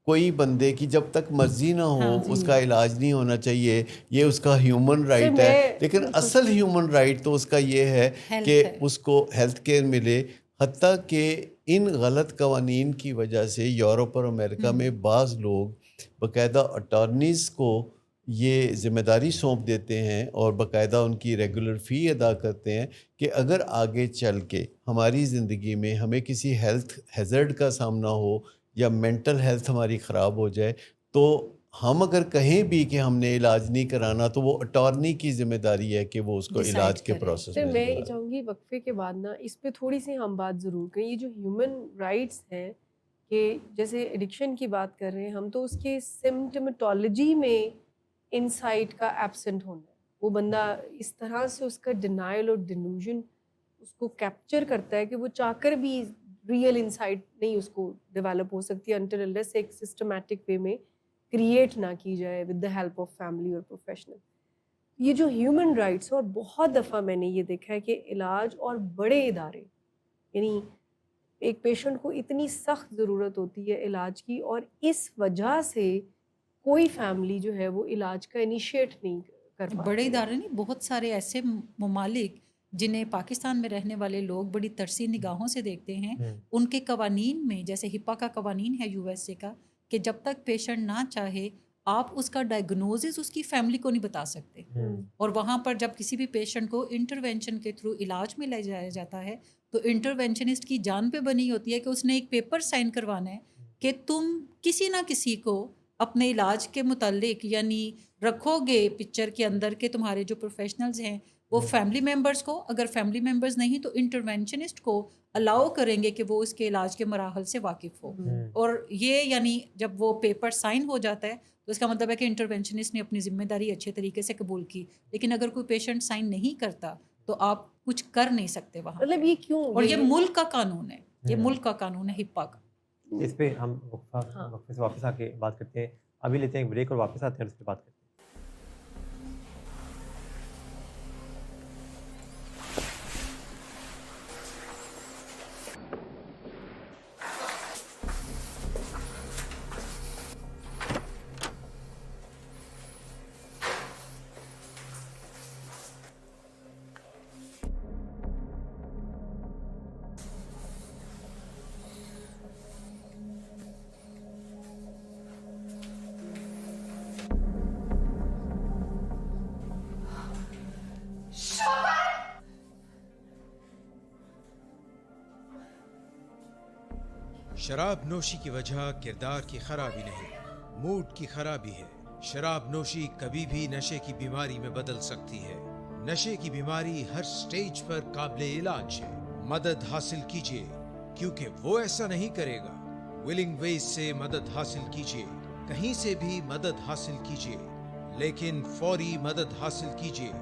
کوئی بندے کی جب تک مرضی نہ ہو ہاں اس کا علاج نہیں ہونا چاہیے، یہ اس کا ہیومن رائٹ ہے. لیکن اصل ہیومن رائٹ تو اس کا یہ ہے کہ اس کو ہیلتھ کیئر ملے. حتیٰ کہ ان غلط قوانین کی وجہ سے یورپ اور امریکہ میں بعض لوگ باقاعدہ اٹارنیز کو یہ ذمہ داری سونپ دیتے ہیں اور باقاعدہ ان کی ریگولر فی ادا کرتے ہیں کہ اگر آگے چل کے ہماری زندگی میں ہمیں کسی ہیلتھ ہیزرڈ کا سامنا ہو یا مینٹل ہیلتھ ہماری خراب ہو جائے تو ہم اگر کہیں بھی کہ ہم نے علاج نہیں کرانا تو وہ اٹارنی کی ذمہ داری ہے کہ وہ اس کو علاج کے پروسیس سر میں میں چاہوں گی وقفے کے بعد نا اس پہ تھوڑی سی ہم بات ضرور کریں. یہ جو ہیومن رائٹس ہیں کہ جیسے ایڈکشن کی بات کر رہے ہیں ہم، تو اس کے سمٹمیٹولوجی میں انسائٹ کا ایبسنٹ ہونا ہے. وہ بندہ اس طرح سے اس کا ڈینائل اور ڈیلوژن اس کو کیپچر کرتا ہے کہ وہ چاہ کر بھی ریئل انسائٹ نہیں اس کو ڈیولپ ہو سکتی انٹل انلیس ایک سسٹمیٹک وے میں کریٹ نہ کی جائے with the help of family اور پروفیشنل. یہ جو ہیومن رائٹس اور بہت دفعہ میں نے یہ دیکھا ہے کہ علاج اور بڑے ادارے، یعنی ایک پیشنٹ کو اتنی سخت ضرورت ہوتی ہے علاج کی اور اس وجہ سے کوئی فیملی جو ہے وہ علاج کا انیشیٹ نہیں کر پاتی. بڑے ادارے نہیں، بہت سارے ایسے ممالک جنہیں پاکستان میں رہنے والے لوگ بڑی ترسی نگاہوں سے دیکھتے ہیں، ان کے قوانین میں جیسے ہپا کا قوانین ہے یو ایس اے کا کہ جب تک پیشنٹ نہ چاہے آپ اس کا ڈائگنوزس اس کی فیملی کو نہیں بتا سکتے. اور وہاں پر جب کسی بھی پیشنٹ کو انٹرونشن کے تھرو علاج میں لے جایا جاتا ہے تو انٹرونشنسٹ کی جان پہ بنی ہوتی ہے کہ اس نے ایک پیپر سائن کروانا ہے کہ تم کسی نہ کسی کو اپنے علاج کے متعلق یعنی رکھو گے پکچر کے اندر کہ تمہارے جو پروفیشنلز ہیں وہ فیملی ممبرز کو، اگر فیملی ممبرز نہیں تو انٹرونشنسٹ کو الاؤ کریں گے کہ وہ اس کے علاج کے مراحل سے واقف ہو. اور یہ یعنی جب وہ پیپر سائن ہو جاتا ہے تو اس کا مطلب ہے کہ انٹرونشنسٹ نے اپنی ذمہ داری اچھے طریقے سے قبول کی. لیکن اگر کوئی پیشنٹ سائن نہیں کرتا تو آپ کچھ کر نہیں سکتے وہاں. مطلب یہ کیوں؟ اور یہ ملک کا قانون ہے، یہ ملک کا قانون ہے ہپا کا. اس پہ ہم وقفے سے واپس آ کے بات کرتے ہیں. ابھی لیتے ہیں ایک بریک اور واپس آتے ہیں اور اس پہ بات کرتے ہیں. شراب نوشی کی وجہ کردار کی خرابی نہیں، موڈ کی خرابی ہے. شراب نوشی کبھی بھی نشے کی بیماری میں بدل سکتی ہے. نشے کی بیماری ہر سٹیج پر قابل علاج ہے. مدد حاصل کیجیے کیونکہ وہ ایسا نہیں کرے گا. ولنگ ویز سے مدد حاصل کیجیے، کہیں سے بھی مدد حاصل کیجیے، لیکن فوری مدد حاصل کیجیے.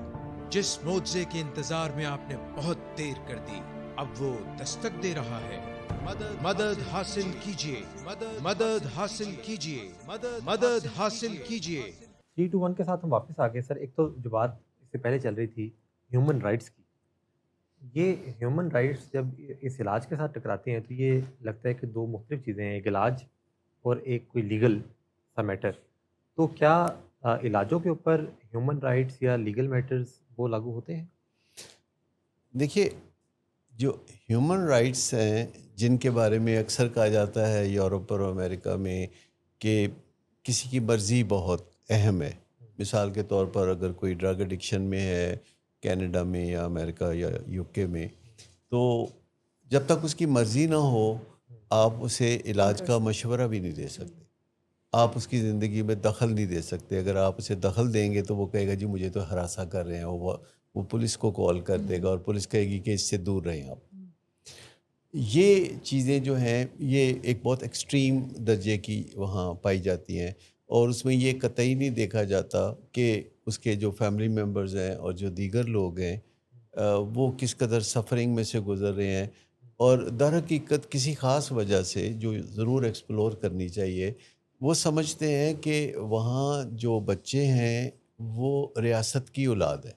جس معجزے کے انتظار میں آپ نے بہت دیر کر دی اب وہ دستک دے رہا ہے. مدد حاصل کیجیے، مدد حاصل کیجیے، مدد حاصل کیجیے. 3 2 1 کے ساتھ ہم واپس آ گئے. سر ایک تو جو بات اس سے پہلے چل رہی تھی ہیومن رائٹس کی، یہ ہیومن رائٹس جب اس علاج کے ساتھ ٹکراتے ہیں تو یہ لگتا ہے کہ دو مختلف چیزیں ہیں، ایک علاج اور ایک کوئی لیگل سا میٹر. تو کیا علاجوں کے اوپر ہیومن رائٹس یا لیگل میٹرز وہ لاگو ہوتے ہیں؟ دیکھیے، جو ہیومن رائٹس ہیں جن کے بارے میں اکثر کہا جاتا ہے یورپ اور امریکہ میں کہ کسی کی مرضی بہت اہم ہے. مثال کے طور پر اگر کوئی ڈرگ ایڈکشن میں ہے کینیڈا میں یا امریکہ یا یو کے میں، تو جب تک اس کی مرضی نہ ہو آپ اسے علاج کا مشورہ بھی نہیں دے سکتے، آپ اس کی زندگی میں دخل نہیں دے سکتے. اگر آپ اسے دخل دیں گے تو وہ کہے گا جی مجھے تو ہراساں کر رہے ہیں، وہ پولیس کو کال کر دے گا اور پولیس کہے گی کہ اس سے دور رہیں آپ. یہ چیزیں جو ہیں یہ ایک بہت ایکسٹریم درجے کی وہاں پائی جاتی ہیں اور اس میں یہ قطعی نہیں دیکھا جاتا کہ اس کے جو فیملی ممبرز ہیں اور جو دیگر لوگ ہیں وہ کس قدر سفرنگ میں سے گزر رہے ہیں. اور در حقیقت کسی خاص وجہ سے جو ضرور ایکسپلور کرنی چاہیے، وہ سمجھتے ہیں کہ وہاں جو بچے ہیں وہ ریاست کی اولاد ہے،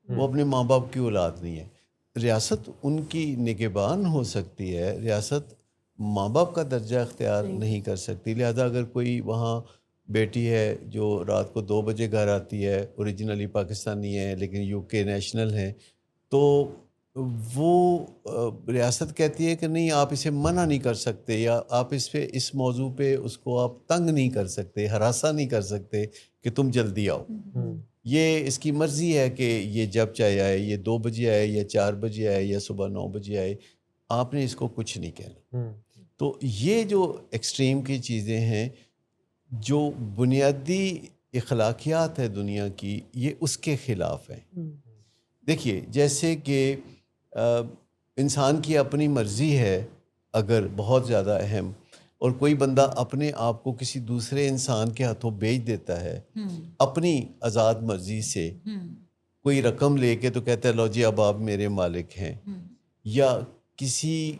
وہ اپنے ماں باپ کی اولاد نہیں ہے. ریاست ان کی نگہبان ہو سکتی ہے، ریاست ماں باپ کا درجہ اختیار نہیں کر سکتی. لہذا اگر کوئی وہاں بیٹی ہے جو رات کو 2 بجے گھر آتی ہے, اوریجنلی پاکستانی ہے لیکن یو کے نیشنل ہیں, تو وہ ریاست کہتی ہے کہ نہیں آپ اسے منع نہیں کر سکتے, یا آپ اس موضوع پہ اس کو آپ تنگ نہیں کر سکتے, ہراساں نہیں کر سکتے کہ تم جلدی آؤ. یہ اس کی مرضی ہے کہ یہ جب چاہے آئے, یہ 2 بجے آئے یا 4 بجے آئے یا صبح 9 بجے آئے, آپ نے اس کو کچھ نہیں کہنا. تو یہ جو ایکسٹریم کی چیزیں ہیں, جو بنیادی اخلاقیات ہے دنیا کی, یہ اس کے خلاف ہیں. دیکھیے جیسے کہ انسان کی اپنی مرضی ہے اگر بہت زیادہ اہم, اور کوئی بندہ اپنے آپ کو کسی دوسرے انسان کے ہاتھوں بیچ دیتا ہے اپنی آزاد مرضی سے, کوئی رقم لے کے تو کہتا ہے لو جی اب آپ میرے مالک ہیں, یا کسی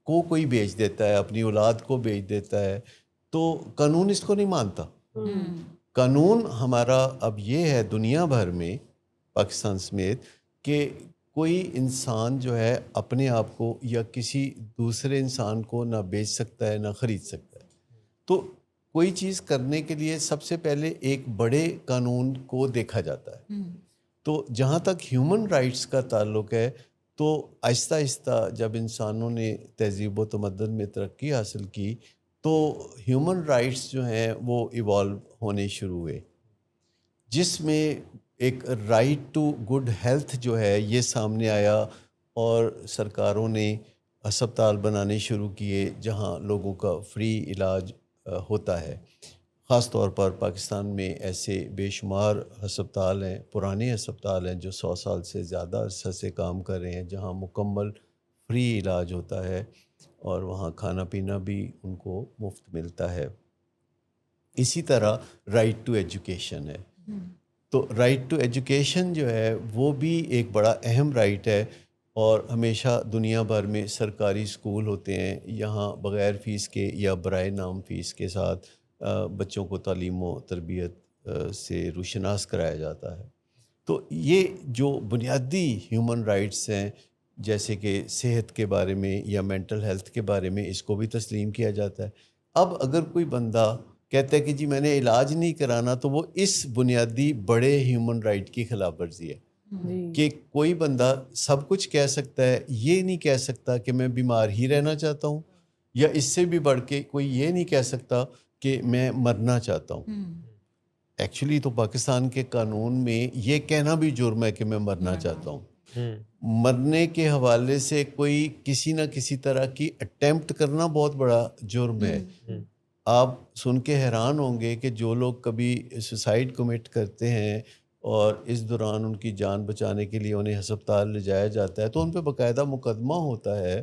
کو کوئی بیچ دیتا ہے, اپنی اولاد کو بیچ دیتا ہے, تو قانون اس کو نہیں مانتا. قانون ہمارا اب یہ ہے دنیا بھر میں, پاکستان سمیت, کہ کوئی انسان جو ہے اپنے آپ کو یا کسی دوسرے انسان کو نہ بیچ سکتا ہے نہ خرید سکتا ہے. تو کوئی چیز کرنے کے لیے سب سے پہلے ایک بڑے قانون کو دیکھا جاتا ہے. تو جہاں تک ہیومن رائٹس کا تعلق ہے, تو آہستہ آہستہ جب انسانوں نے تہذیب و تمدن میں ترقی حاصل کی, تو ہیومن رائٹس جو ہیں وہ ایوالو ہونے شروع ہوئے, جس میں ایک رائٹ ٹو گڈ ہیلتھ جو ہے یہ سامنے آیا, اور سرکاروں نے ہسپتال بنانے شروع کیے جہاں لوگوں کا فری علاج ہوتا ہے. خاص طور پر پاکستان میں ایسے بے شمار ہسپتال ہیں, پرانے ہسپتال ہیں جو 100 سال سے زیادہ عرصہ سے کام کر رہے ہیں, جہاں مکمل فری علاج ہوتا ہے اور وہاں کھانا پینا بھی ان کو مفت ملتا ہے. اسی طرح رائٹ ٹو ایجوکیشن ہے. تو رائٹ ٹو ایجوکیشن جو ہے وہ بھی ایک بڑا اہم رائٹ ہے, اور ہمیشہ دنیا بھر میں سرکاری اسکول ہوتے ہیں, یہاں بغیر فیس کے یا برائے نام فیس کے ساتھ بچوں کو تعلیم و تربیت سے روشناس کرایا جاتا ہے. تو یہ جو بنیادی ہیومن رائٹس ہیں, جیسے کہ صحت کے بارے میں یا مینٹل ہیلتھ کے بارے میں, اس کو بھی تسلیم کیا جاتا ہے. اب اگر کوئی بندہ کہتا ہے کہ جی میں نے علاج نہیں کرانا, تو وہ اس بنیادی بڑے ہیومن رائٹ کی خلاف ورزی ہے. کہ کوئی بندہ سب کچھ کہہ سکتا ہے, یہ نہیں کہہ سکتا کہ میں بیمار ہی رہنا چاہتا ہوں, یا اس سے بھی بڑھ کے کوئی یہ نہیں کہہ سکتا کہ میں مرنا چاہتا ہوں. ایکچولی تو پاکستان کے قانون میں یہ کہنا بھی جرم ہے کہ میں مرنا چاہتا ہوں. مرنے کے حوالے سے کوئی کسی نہ کسی طرح کی اٹیمپٹ کرنا بہت بڑا جرم ہے. آپ سن کے حیران ہوں گے کہ جو لوگ کبھی سوسائڈ کمٹ کرتے ہیں اور اس دوران ان کی جان بچانے کے لیے انہیں ہسپتال لے جایا جاتا ہے, تو ان پہ باقاعدہ مقدمہ ہوتا ہے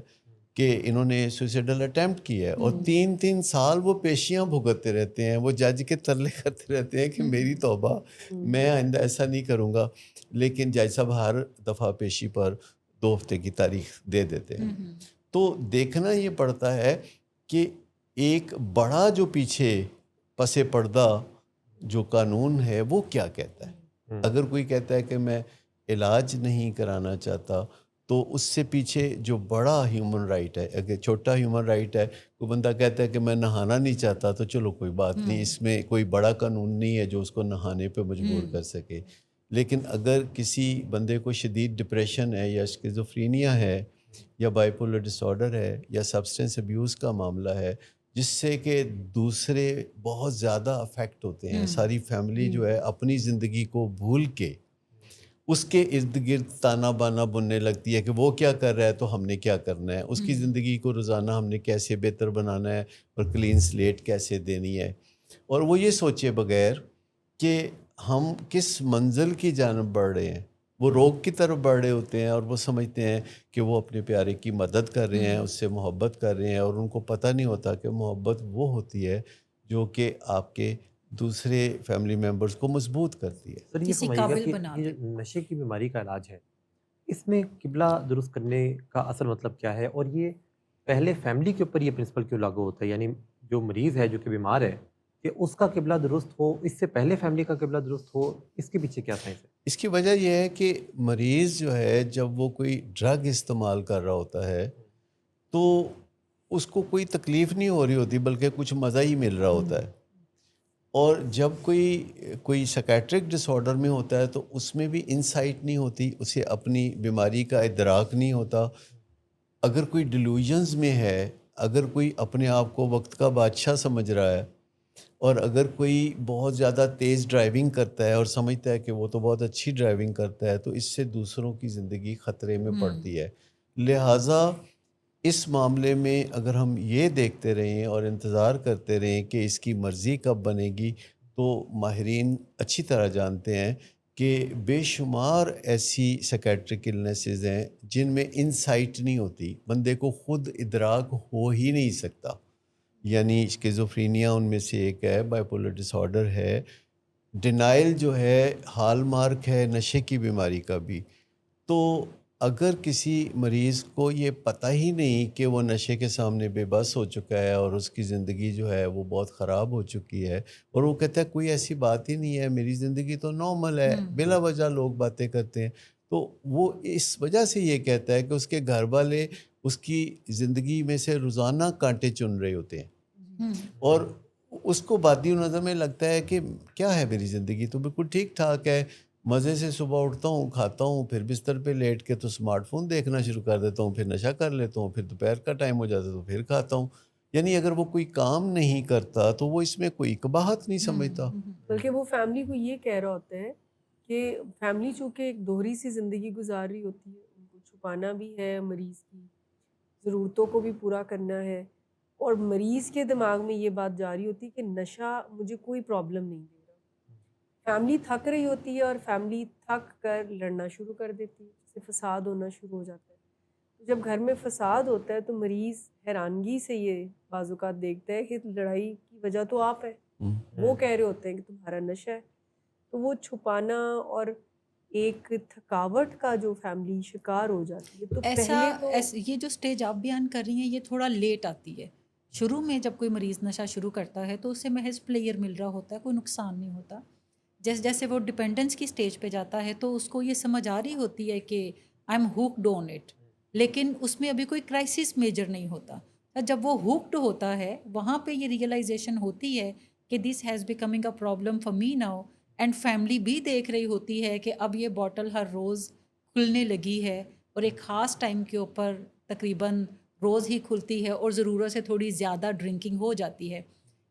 کہ انہوں نے سوئسائڈل اٹیمپٹ کی ہے, اور 3 سال وہ پیشیاں بھگتتے رہتے ہیں, وہ جج کے ترلے کرتے رہتے ہیں کہ میری توبہ, میں آئندہ ایسا نہیں کروں گا. لیکن جج صاحب ہر دفعہ پیشی پر 2 ہفتے کی تاریخ دے دیتے ہیں. تو دیکھنا یہ پڑتا ہے کہ ایک بڑا جو پیچھے پس پردہ جو قانون ہے وہ کیا کہتا ہے. اگر کوئی کہتا ہے کہ میں علاج نہیں کرانا چاہتا, تو اس سے پیچھے جو بڑا ہیومن رائٹ ہے, اگر چھوٹا ہیومن رائٹ ہے, کوئی بندہ کہتا ہے کہ میں نہانا نہیں چاہتا, تو چلو کوئی بات نہیں, اس میں کوئی بڑا قانون نہیں ہے جو اس کو نہانے پہ مجبور کر سکے. لیکن اگر کسی بندے کو شدید ڈپریشن ہے, یا اسکیزوفرینیا ہے, یا بائیپولر ڈس آرڈر ہے, یا سبسٹنس ابیوز کا معاملہ ہے, جس سے کہ دوسرے بہت زیادہ افیکٹ ہوتے ہیں, ساری فیملی جو ہے اپنی زندگی کو بھول کے اس کے ارد گرد تانا بانا بننے لگتی ہے کہ وہ کیا کر رہا ہے تو ہم نے کیا کرنا ہے, اس کی زندگی کو روزانہ ہم نے کیسے بہتر بنانا ہے اور کلین سلیٹ کیسے دینی ہے. اور وہ یہ سوچے بغیر کہ ہم کس منزل کی جانب بڑھ رہے ہیں, وہ روگ کی طرف بڑھ رہے ہوتے ہیں, اور وہ سمجھتے ہیں کہ وہ اپنے پیارے کی مدد کر رہے ہیں, اس سے محبت کر رہے ہیں, اور ان کو پتہ نہیں ہوتا کہ محبت وہ ہوتی ہے جو کہ آپ کے دوسرے فیملی ممبرز کو مضبوط کرتی ہے. سر یہ فرمائیے گا کہ یہ جو نشے کی بیماری کا علاج ہے, اس میں قبلہ درست کرنے کا اصل مطلب کیا ہے, اور یہ پہلے فیملی کے اوپر یہ پرنسپل کیوں لاگو ہوتا ہے؟ یعنی جو مریض ہے جو کہ بیمار ہے, کہ اس کا قبلہ درست ہو, اس سے پہلے فیملی کا قبلہ درست ہو, اس کے پیچھے کیا سائنس ہے؟ اس کی وجہ یہ ہے کہ مریض جو ہے جب وہ کوئی ڈرگ استعمال کر رہا ہوتا ہے, تو اس کو کوئی تکلیف نہیں ہو رہی ہوتی بلکہ کچھ مزہ ہی مل رہا ہوتا ہے. اور جب کوئی سائکیٹرک ڈس آرڈر میں ہوتا ہے تو اس میں بھی انسائٹ نہیں ہوتی, اسے اپنی بیماری کا ادراک نہیں ہوتا. اگر کوئی ڈیلیوژنز میں ہے, اگر کوئی اپنے آپ کو وقت کا بادشاہ سمجھ رہا ہے, اور اگر کوئی بہت زیادہ تیز ڈرائیونگ کرتا ہے اور سمجھتا ہے کہ وہ تو بہت اچھی ڈرائیونگ کرتا ہے, تو اس سے دوسروں کی زندگی خطرے میں پڑتی ہے. لہٰذا اس معاملے میں اگر ہم یہ دیکھتے رہیں اور انتظار کرتے رہیں کہ اس کی مرضی کب بنے گی, تو ماہرین اچھی طرح جانتے ہیں کہ بے شمار ایسی سائکیٹرک النیسز ہیں جن میں انسائٹ نہیں ہوتی, بندے کو خود ادراک ہو ہی نہیں سکتا. یعنی اسکیزوفرینیا ان میں سے ایک ہے, بائیپولر ڈس آرڈر ہے, ڈینائل جو ہے ہال مارک ہے نشے کی بیماری کا بھی. تو اگر کسی مریض کو یہ پتہ ہی نہیں کہ وہ نشے کے سامنے بے بس ہو چکا ہے اور اس کی زندگی جو ہے وہ بہت خراب ہو چکی ہے, اور وہ کہتا ہے کوئی ایسی بات ہی نہیں ہے, میری زندگی تو نارمل ہے, بلا وجہ لوگ باتیں کرتے ہیں, تو وہ اس وجہ سے یہ کہتا ہے کہ اس کے گھر والے اس کی زندگی میں سے روزانہ کانٹے چن رہے ہوتے ہیں, اور اس کو باطنی نظر میں لگتا ہے کہ کیا ہے میری زندگی تو بالکل ٹھیک ٹھاک ہے, مزے سے صبح اٹھتا ہوں, کھاتا ہوں, پھر بستر پہ لیٹ کے تو اسمارٹ فون دیکھنا شروع کر دیتا ہوں, پھر نشہ کر لیتا ہوں, پھر دوپہر کا ٹائم ہو جاتا ہے تو پھر کھاتا ہوں. یعنی اگر وہ کوئی کام نہیں کرتا تو وہ اس میں کوئی قباحت نہیں سمجھتا. بلکہ وہ فیملی کو یہ کہہ رہا ہوتا ہے کہ فیملی چونکہ ایک دوہری سی زندگی گزار رہی ہوتی ہے, ان کو چھپانا بھی ہے, مریض کی ضرورتوں کو بھی پورا کرنا ہے, اور مریض کے دماغ میں یہ بات جاری ہوتی ہے کہ نشہ مجھے کوئی پرابلم نہیں دے رہا. فیملی تھک رہی ہوتی ہے اور فیملی تھک کر لڑنا شروع کر دیتی ہے, اس سے فساد ہونا شروع ہو جاتا ہے. جب گھر میں فساد ہوتا ہے تو مریض حیرانگی سے یہ بعض اوقات دیکھتا ہے کہ لڑائی کی وجہ تو آپ ہے, وہ کہہ رہے ہوتے ہیں کہ تمہارا نشہ ہے. تو وہ چھپانا اور ایک تھکاوٹ کا جو فیملی شکار ہو جاتی ہے. تو ایسا یہ جو سٹیج آپ بیان کر رہی ہیں یہ تھوڑا لیٹ آتی ہے. شروع میں جب کوئی مریض نشہ شروع کرتا ہے تو اسے محض پلیئر مل رہا ہوتا ہے, کوئی نقصان نہیں ہوتا. جیسے جیسے وہ ڈپینڈنس کی سٹیج پہ جاتا ہے تو اس کو یہ سمجھ آ رہی ہوتی ہے کہ آئی ایم ہوکڈ آن اٹ, لیکن اس میں ابھی کوئی کرائسس میجر نہیں ہوتا. جب وہ ہوکڈ ہوتا ہے وہاں پہ یہ ریئلائزیشن ہوتی ہے کہ this has becoming a problem for me now, and family بھی دیکھ رہی ہوتی ہے کہ اب یہ بوٹل ہر روز کھلنے لگی ہے, اور ایک خاص ٹائم کے اوپر تقریباً روز ہی کھلتی ہے اور ضرورت سے تھوڑی زیادہ ڈرنکنگ ہو جاتی ہے.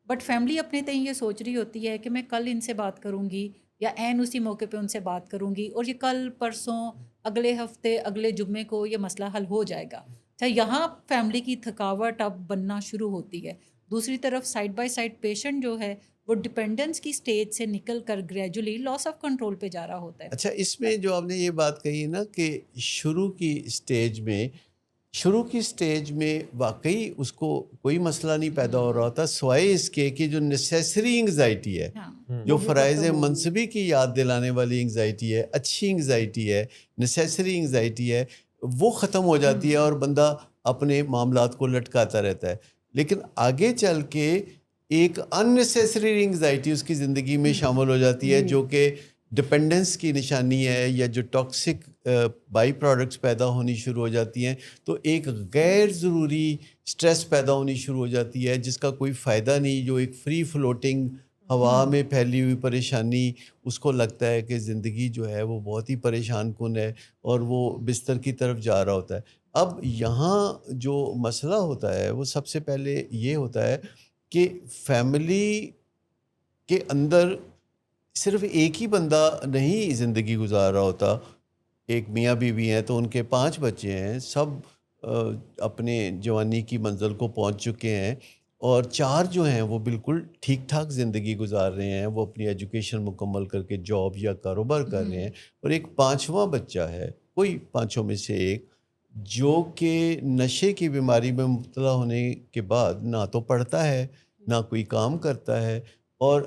بٹ فیملی اپنے تئیں یہ سوچ رہی ہوتی ہے کہ میں کل ان سے بات کروں گی یا عین اسی موقع پہ ان سے بات کروں گی, اور یہ کل پرسوں اگلے ہفتے اگلے جمعے کو یہ مسئلہ حل ہو جائے گا. یہاں فیملی کی تھکاوٹ اب بننا شروع ہوتی ہے. دوسری طرف سائڈ بائی سائڈ پیشنٹ جو ہے وہ ڈپینڈنس کی سٹیج سے نکل کر گریجولی لاس آف کنٹرول پہ جا رہا ہوتا ہے. اچھا, اس میں جو آپ نے یہ بات کہی نا کہ شروع کی سٹیج میں واقعی اس کو کوئی مسئلہ نہیں پیدا ہو رہا ہوتا, سوائے اس کے کہ جو نیسیسری انگزائٹی ہے, جو فرائض منصبی کی یاد دلانے والی انگزائٹی ہے, اچھی انگزائٹی ہے, نیسیسری انگزائٹی ہے, وہ ختم ہو جاتی ہے اور بندہ اپنے معاملات کو لٹکاتا رہتا ہے. لیکن آگے چل کے ایک ان نیسیسری انگزائٹی اس کی زندگی میں شامل ہو جاتی ہے جو کہ ڈپینڈنس کی نشانی ہے, یا جو ٹاکسک بائی پروڈکٹس پیدا ہونی شروع ہو جاتی ہیں, تو ایک غیر ضروری سٹریس پیدا ہونی شروع ہو جاتی ہے جس کا کوئی فائدہ نہیں, جو ایک فری فلوٹنگ ہوا میں پھیلی ہوئی پریشانی, اس کو لگتا ہے کہ زندگی جو ہے وہ بہت ہی پریشان کن ہے اور وہ بستر کی طرف جا رہا ہوتا ہے. اب یہاں جو مسئلہ ہوتا ہے وہ سب سے پہلے یہ ہوتا ہے کہ فیملی کے اندر صرف ایک ہی بندہ نہیں زندگی گزار رہا ہوتا. ایک میاں بیوی ہیں تو ان کے 5 بچے ہیں, سب اپنے جوانی کی منزل کو پہنچ چکے ہیں, اور 4 جو ہیں وہ بالکل ٹھیک ٹھاک زندگی گزار رہے ہیں, وہ اپنی ایجوکیشن مکمل کر کے جاب یا کاروبار کر رہے ہیں, اور ایک 5واں بچہ ہے, کوئی 5 میں سے ایک, جو کہ نشے کی بیماری میں مبتلا ہونے کے بعد نہ تو پڑھتا ہے نہ کوئی کام کرتا ہے, اور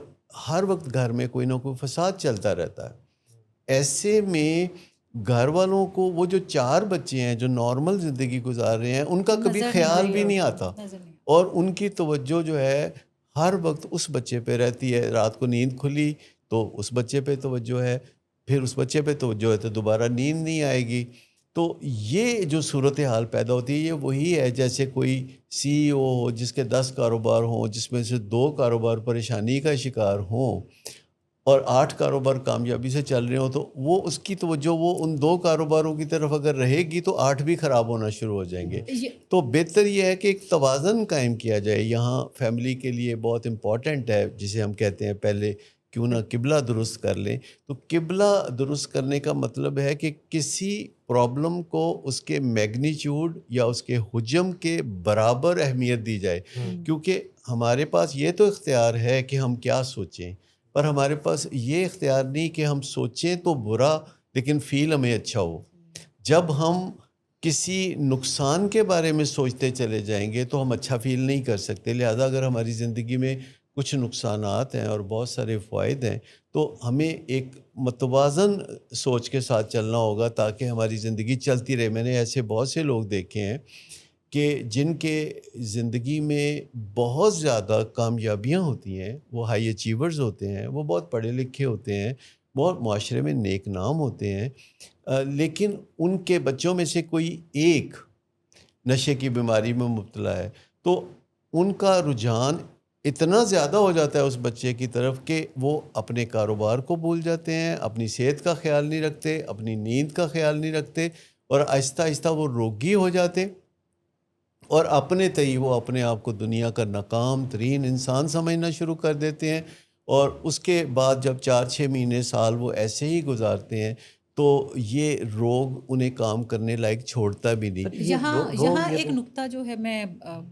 ہر وقت گھر میں کوئی نہ کوئی فساد چلتا رہتا ہے. ایسے میں گھر والوں کو وہ جو 4 بچے ہیں جو نارمل زندگی گزار رہے ہیں ان کا کبھی خیال بھی نہیں آتا, اور ان کی توجہ جو ہے ہر وقت اس بچے پہ رہتی ہے. رات کو نیند کھلی تو اس بچے پہ توجہ ہے, پھر اس بچے پہ توجہ ہے تو دوبارہ نیند نہیں آئے گی. تو یہ جو صورتحال پیدا ہوتی ہے یہ وہی ہے جیسے کوئی CEO ہو جس کے 10 کاروبار ہوں، جس میں سے 2 کاروبار پریشانی کا شکار ہوں اور 8 کاروبار کامیابی سے چل رہے ہوں، تو وہ اس کی توجہ وہ ان 2 کاروباروں کی طرف اگر رہے گی تو 8 بھی خراب ہونا شروع ہو جائیں گے. تو بہتر یہ ہے کہ ایک توازن قائم کیا جائے. یہاں فیملی کے لیے بہت امپورٹنٹ ہے، جسے ہم کہتے ہیں پہلے کیوں نہ قبلہ درست کر لیں. تو قبلہ درست کرنے کا مطلب ہے کہ کسی پرابلم کو اس کے میگنیچیوڈ یا اس کے حجم کے برابر اہمیت دی جائے، کیونکہ ہمارے پاس یہ تو اختیار ہے کہ ہم کیا سوچیں، پر ہمارے پاس یہ اختیار نہیں کہ ہم سوچیں تو برا لیکن فیل ہمیں اچھا ہو. جب ہم کسی نقصان کے بارے میں سوچتے چلے جائیں گے تو ہم اچھا فیل نہیں کر سکتے. لہذا اگر ہماری زندگی میں کچھ نقصانات ہیں اور بہت سارے فوائد ہیں تو ہمیں ایک متوازن سوچ کے ساتھ چلنا ہوگا تاکہ ہماری زندگی چلتی رہے. میں نے ایسے بہت سے لوگ دیکھے ہیں کہ جن کے زندگی میں بہت زیادہ کامیابیاں ہوتی ہیں، وہ ہائی اچیورز ہوتے ہیں، وہ بہت پڑھے لکھے ہوتے ہیں، بہت معاشرے میں نیک نام ہوتے ہیں، لیکن ان کے بچوں میں سے کوئی ایک نشے کی بیماری میں مبتلا ہے تو ان کا رجحان اتنا زیادہ ہو جاتا ہے اس بچے کی طرف کہ وہ اپنے کاروبار کو بھول جاتے ہیں، اپنی صحت کا خیال نہیں رکھتے، اپنی نیند کا خیال نہیں رکھتے، اور آہستہ آہستہ وہ روگی ہو جاتے اور اپنے تئی وہ اپنے آپ کو دنیا کا ناکام ترین انسان سمجھنا شروع کر دیتے ہیں. اور اس کے بعد جب 4-6 مہینے سال وہ ایسے ہی گزارتے ہیں تو یہ روگ انہیں کام کرنے لائق چھوڑتا بھی نہیں. یہاں ایک نقطہ جو ہے میں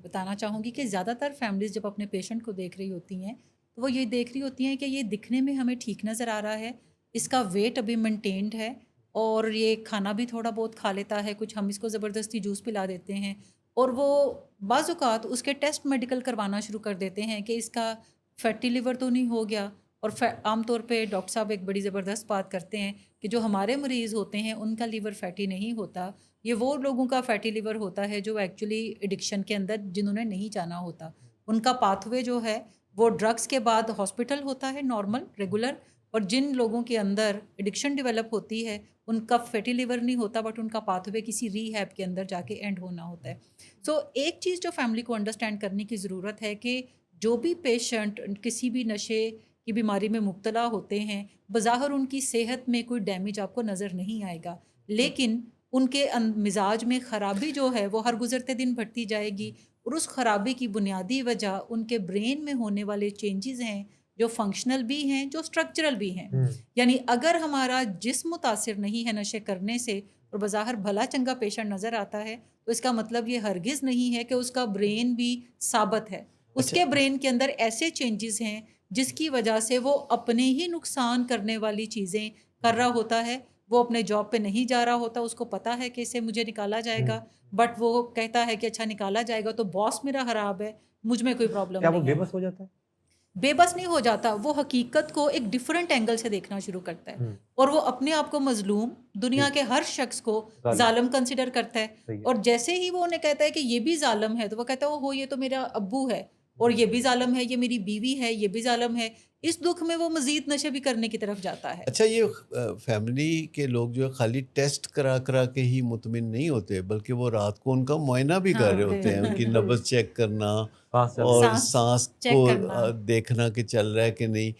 بتانا چاہوں گی کہ زیادہ تر فیملیز جب اپنے پیشنٹ کو دیکھ رہی ہوتی ہیں تو وہ یہ دیکھ رہی ہوتی ہیں کہ یہ دکھنے میں ہمیں ٹھیک نظر آ رہا ہے، اس کا ویٹ ابھی مینٹینڈ ہے اور یہ کھانا بھی تھوڑا بہت کھا لیتا ہے، کچھ ہم اس کو زبردستی جوس پلا دیتے ہیں اور وہ بعض اوقات اس کے ٹیسٹ میڈیکل کروانا شروع کر دیتے ہیں کہ اس کا فیٹی لیور تو نہیں ہو گیا. اور عام طور پہ ڈاکٹر صاحب ایک بڑی زبردست بات کرتے ہیں کہ جو ہمارے مریض ہوتے ہیں ان کا لیور فیٹی نہیں ہوتا، یہ وہ لوگوں کا فیٹی لیور ہوتا ہے جو ایکچولی ایڈکشن کے اندر جنہوں نے نہیں جانا ہوتا. ان کا پاتھ وے جو ہے وہ ڈرگس کے بعد ہاسپٹل ہوتا ہے نارمل ریگولر، اور جن لوگوں کے اندر ایڈکشن ڈیولپ ہوتی ہے ان کا فیٹی لیور نہیں ہوتا بٹ ان کا پاتھ وے کسی ری ہیب کے اندر جا کے اینڈ ہونا ہوتا ہے. سو ایک چیز جو فیملی کو انڈرسٹینڈ کرنے کی ضرورت ہے کہ جو بھی پیشنٹ کسی بھی نشے کی بیماری میں مبتلا ہوتے ہیں بظاہر ان کی صحت میں کوئی ڈیمیج آپ کو نظر نہیں آئے گا، لیکن ان کے مزاج میں خرابی جو ہے وہ ہر گزرتے دن بڑھتی جائے گی، اور اس خرابی کی بنیادی وجہ ان کے برین میں ہونے والے چینجز ہیں جو فنکشنل بھی ہیں جو اسٹرکچرل بھی ہیں. یعنی اگر ہمارا جسم متاثر نہیں ہے نشے کرنے سے اور بظاہر بھلا چنگا پیشنٹ نظر آتا ہے تو اس کا مطلب یہ ہرگز نہیں ہے کہ اس کا برین بھی ثابت ہے. اس کے برین کے اندر ایسے چینجز ہیں جس کی وجہ سے وہ اپنے ہی نقصان کرنے والی چیزیں کر رہا ہوتا ہے. وہ اپنے جاب پہ نہیں جا رہا ہوتا، اس کو پتا ہے کہ اسے مجھے نکالا جائے گا، بٹ وہ کہتا ہے کہ اچھا نکالا جائے گا تو باس میرا خراب ہے، مجھ میں کوئی پرابلم نہیں ہے. بے بس ہو جاتا ہے؟ بے بس نہیں ہو جاتا، وہ حقیقت کو ایک ڈیفرنٹ اینگل سے دیکھنا شروع کرتا ہے اور وہ اپنے آپ کو مظلوم، دنیا کے ہر شخص کو ظالم کنسیڈر کرتا ہے. اور جیسے ہی وہ انہیں کہتا ہے کہ یہ بھی ظالم ہے تو وہ کہتا ہے یہ تو میرا ابو ہے اور یہ بھی ظالم ہے، یہ میری بیوی ہے، یہ بھی ظالم ہے. اس دکھ میں وہ مزید نشے بھی کرنے کی طرف جاتا ہے. اچھا، یہ فیملی کے لوگ جو ہے خالی ٹیسٹ کرا کے ہی مطمئن نہیں ہوتے بلکہ وہ رات کو ان کا معائنہ بھی کر رہے ہوتے ہیں، ان کی نبض چیک کرنا اور سانس کو دیکھنا کہ چل رہا ہے کہ نہیں.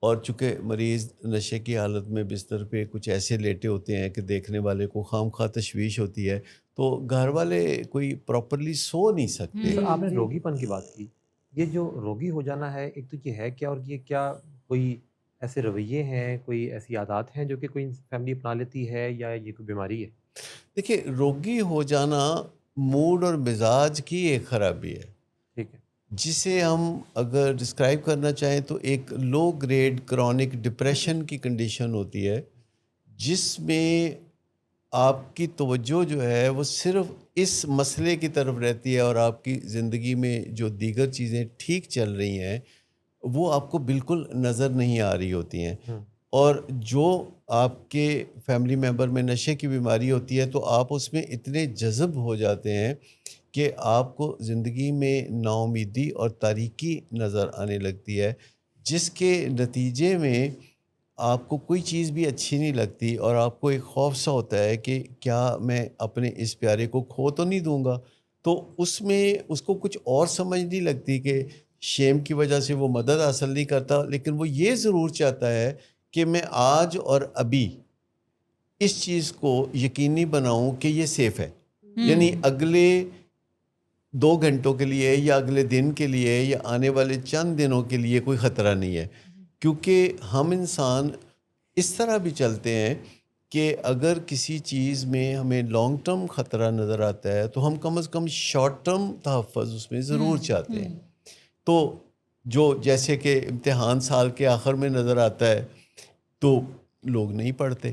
اور چونکہ مریض نشے کی حالت میں بستر پہ کچھ ایسے لیٹے ہوتے ہیں کہ دیکھنے والے کو خام خواہ تشویش ہوتی ہے تو گھر والے کوئی پراپرلی سو نہیں سکتے. آپ نے روگی پن کی بات کی، یہ جو روگی ہو جانا ہے ایک تو یہ ہے کیا، اور یہ کیا کوئی ایسے رویے ہیں، کوئی ایسی عادات ہیں جو کہ کوئی فیملی اپنا لیتی ہے یا یہ کوئی بیماری ہے؟ دیکھیں، روگی ہو جانا موڈ اور مزاج کی ایک خرابی ہے، ٹھیک ہے، جسے ہم اگر ڈسکرائب کرنا چاہیں تو ایک لو گریڈ کرونک ڈپریشن کی کنڈیشن ہوتی ہے جس میں آپ کی توجہ جو ہے وہ صرف اس مسئلے کی طرف رہتی ہے اور آپ کی زندگی میں جو دیگر چیزیں ٹھیک چل رہی ہیں وہ آپ کو بالکل نظر نہیں آ رہی ہوتی ہیں. اور جو آپ کے فیملی ممبر میں نشے کی بیماری ہوتی ہے تو آپ اس میں اتنے جذب ہو جاتے ہیں کہ آپ کو زندگی میں نا امیدی اور تاریکی نظر آنے لگتی ہے، جس کے نتیجے میں آپ کو کوئی چیز بھی اچھی نہیں لگتی اور آپ کو ایک خوف سا ہوتا ہے کہ کیا میں اپنے اس پیارے کو کھو تو نہیں دوں گا، تو اس میں اس کو کچھ اور سمجھ نہیں لگتی کہ شیم کی وجہ سے وہ مدد حاصل نہیں کرتا، لیکن وہ یہ ضرور چاہتا ہے کہ میں آج اور ابھی اس چیز کو یقینی بناؤں کہ یہ سیف ہے، یعنی اگلے 2 گھنٹوں کے لیے یا اگلے دن کے لیے یا آنے والے چند دنوں کے لیے کوئی خطرہ نہیں ہے، کیونکہ ہم انسان اس طرح بھی چلتے ہیں کہ اگر کسی چیز میں ہمیں لانگ ٹرم خطرہ نظر آتا ہے تو ہم کم از کم شارٹ ٹرم تحفظ اس میں ضرور چاہتے ہیں. تو جو جیسے کہ امتحان سال کے آخر میں نظر آتا ہے تو لوگ نہیں پڑھتے،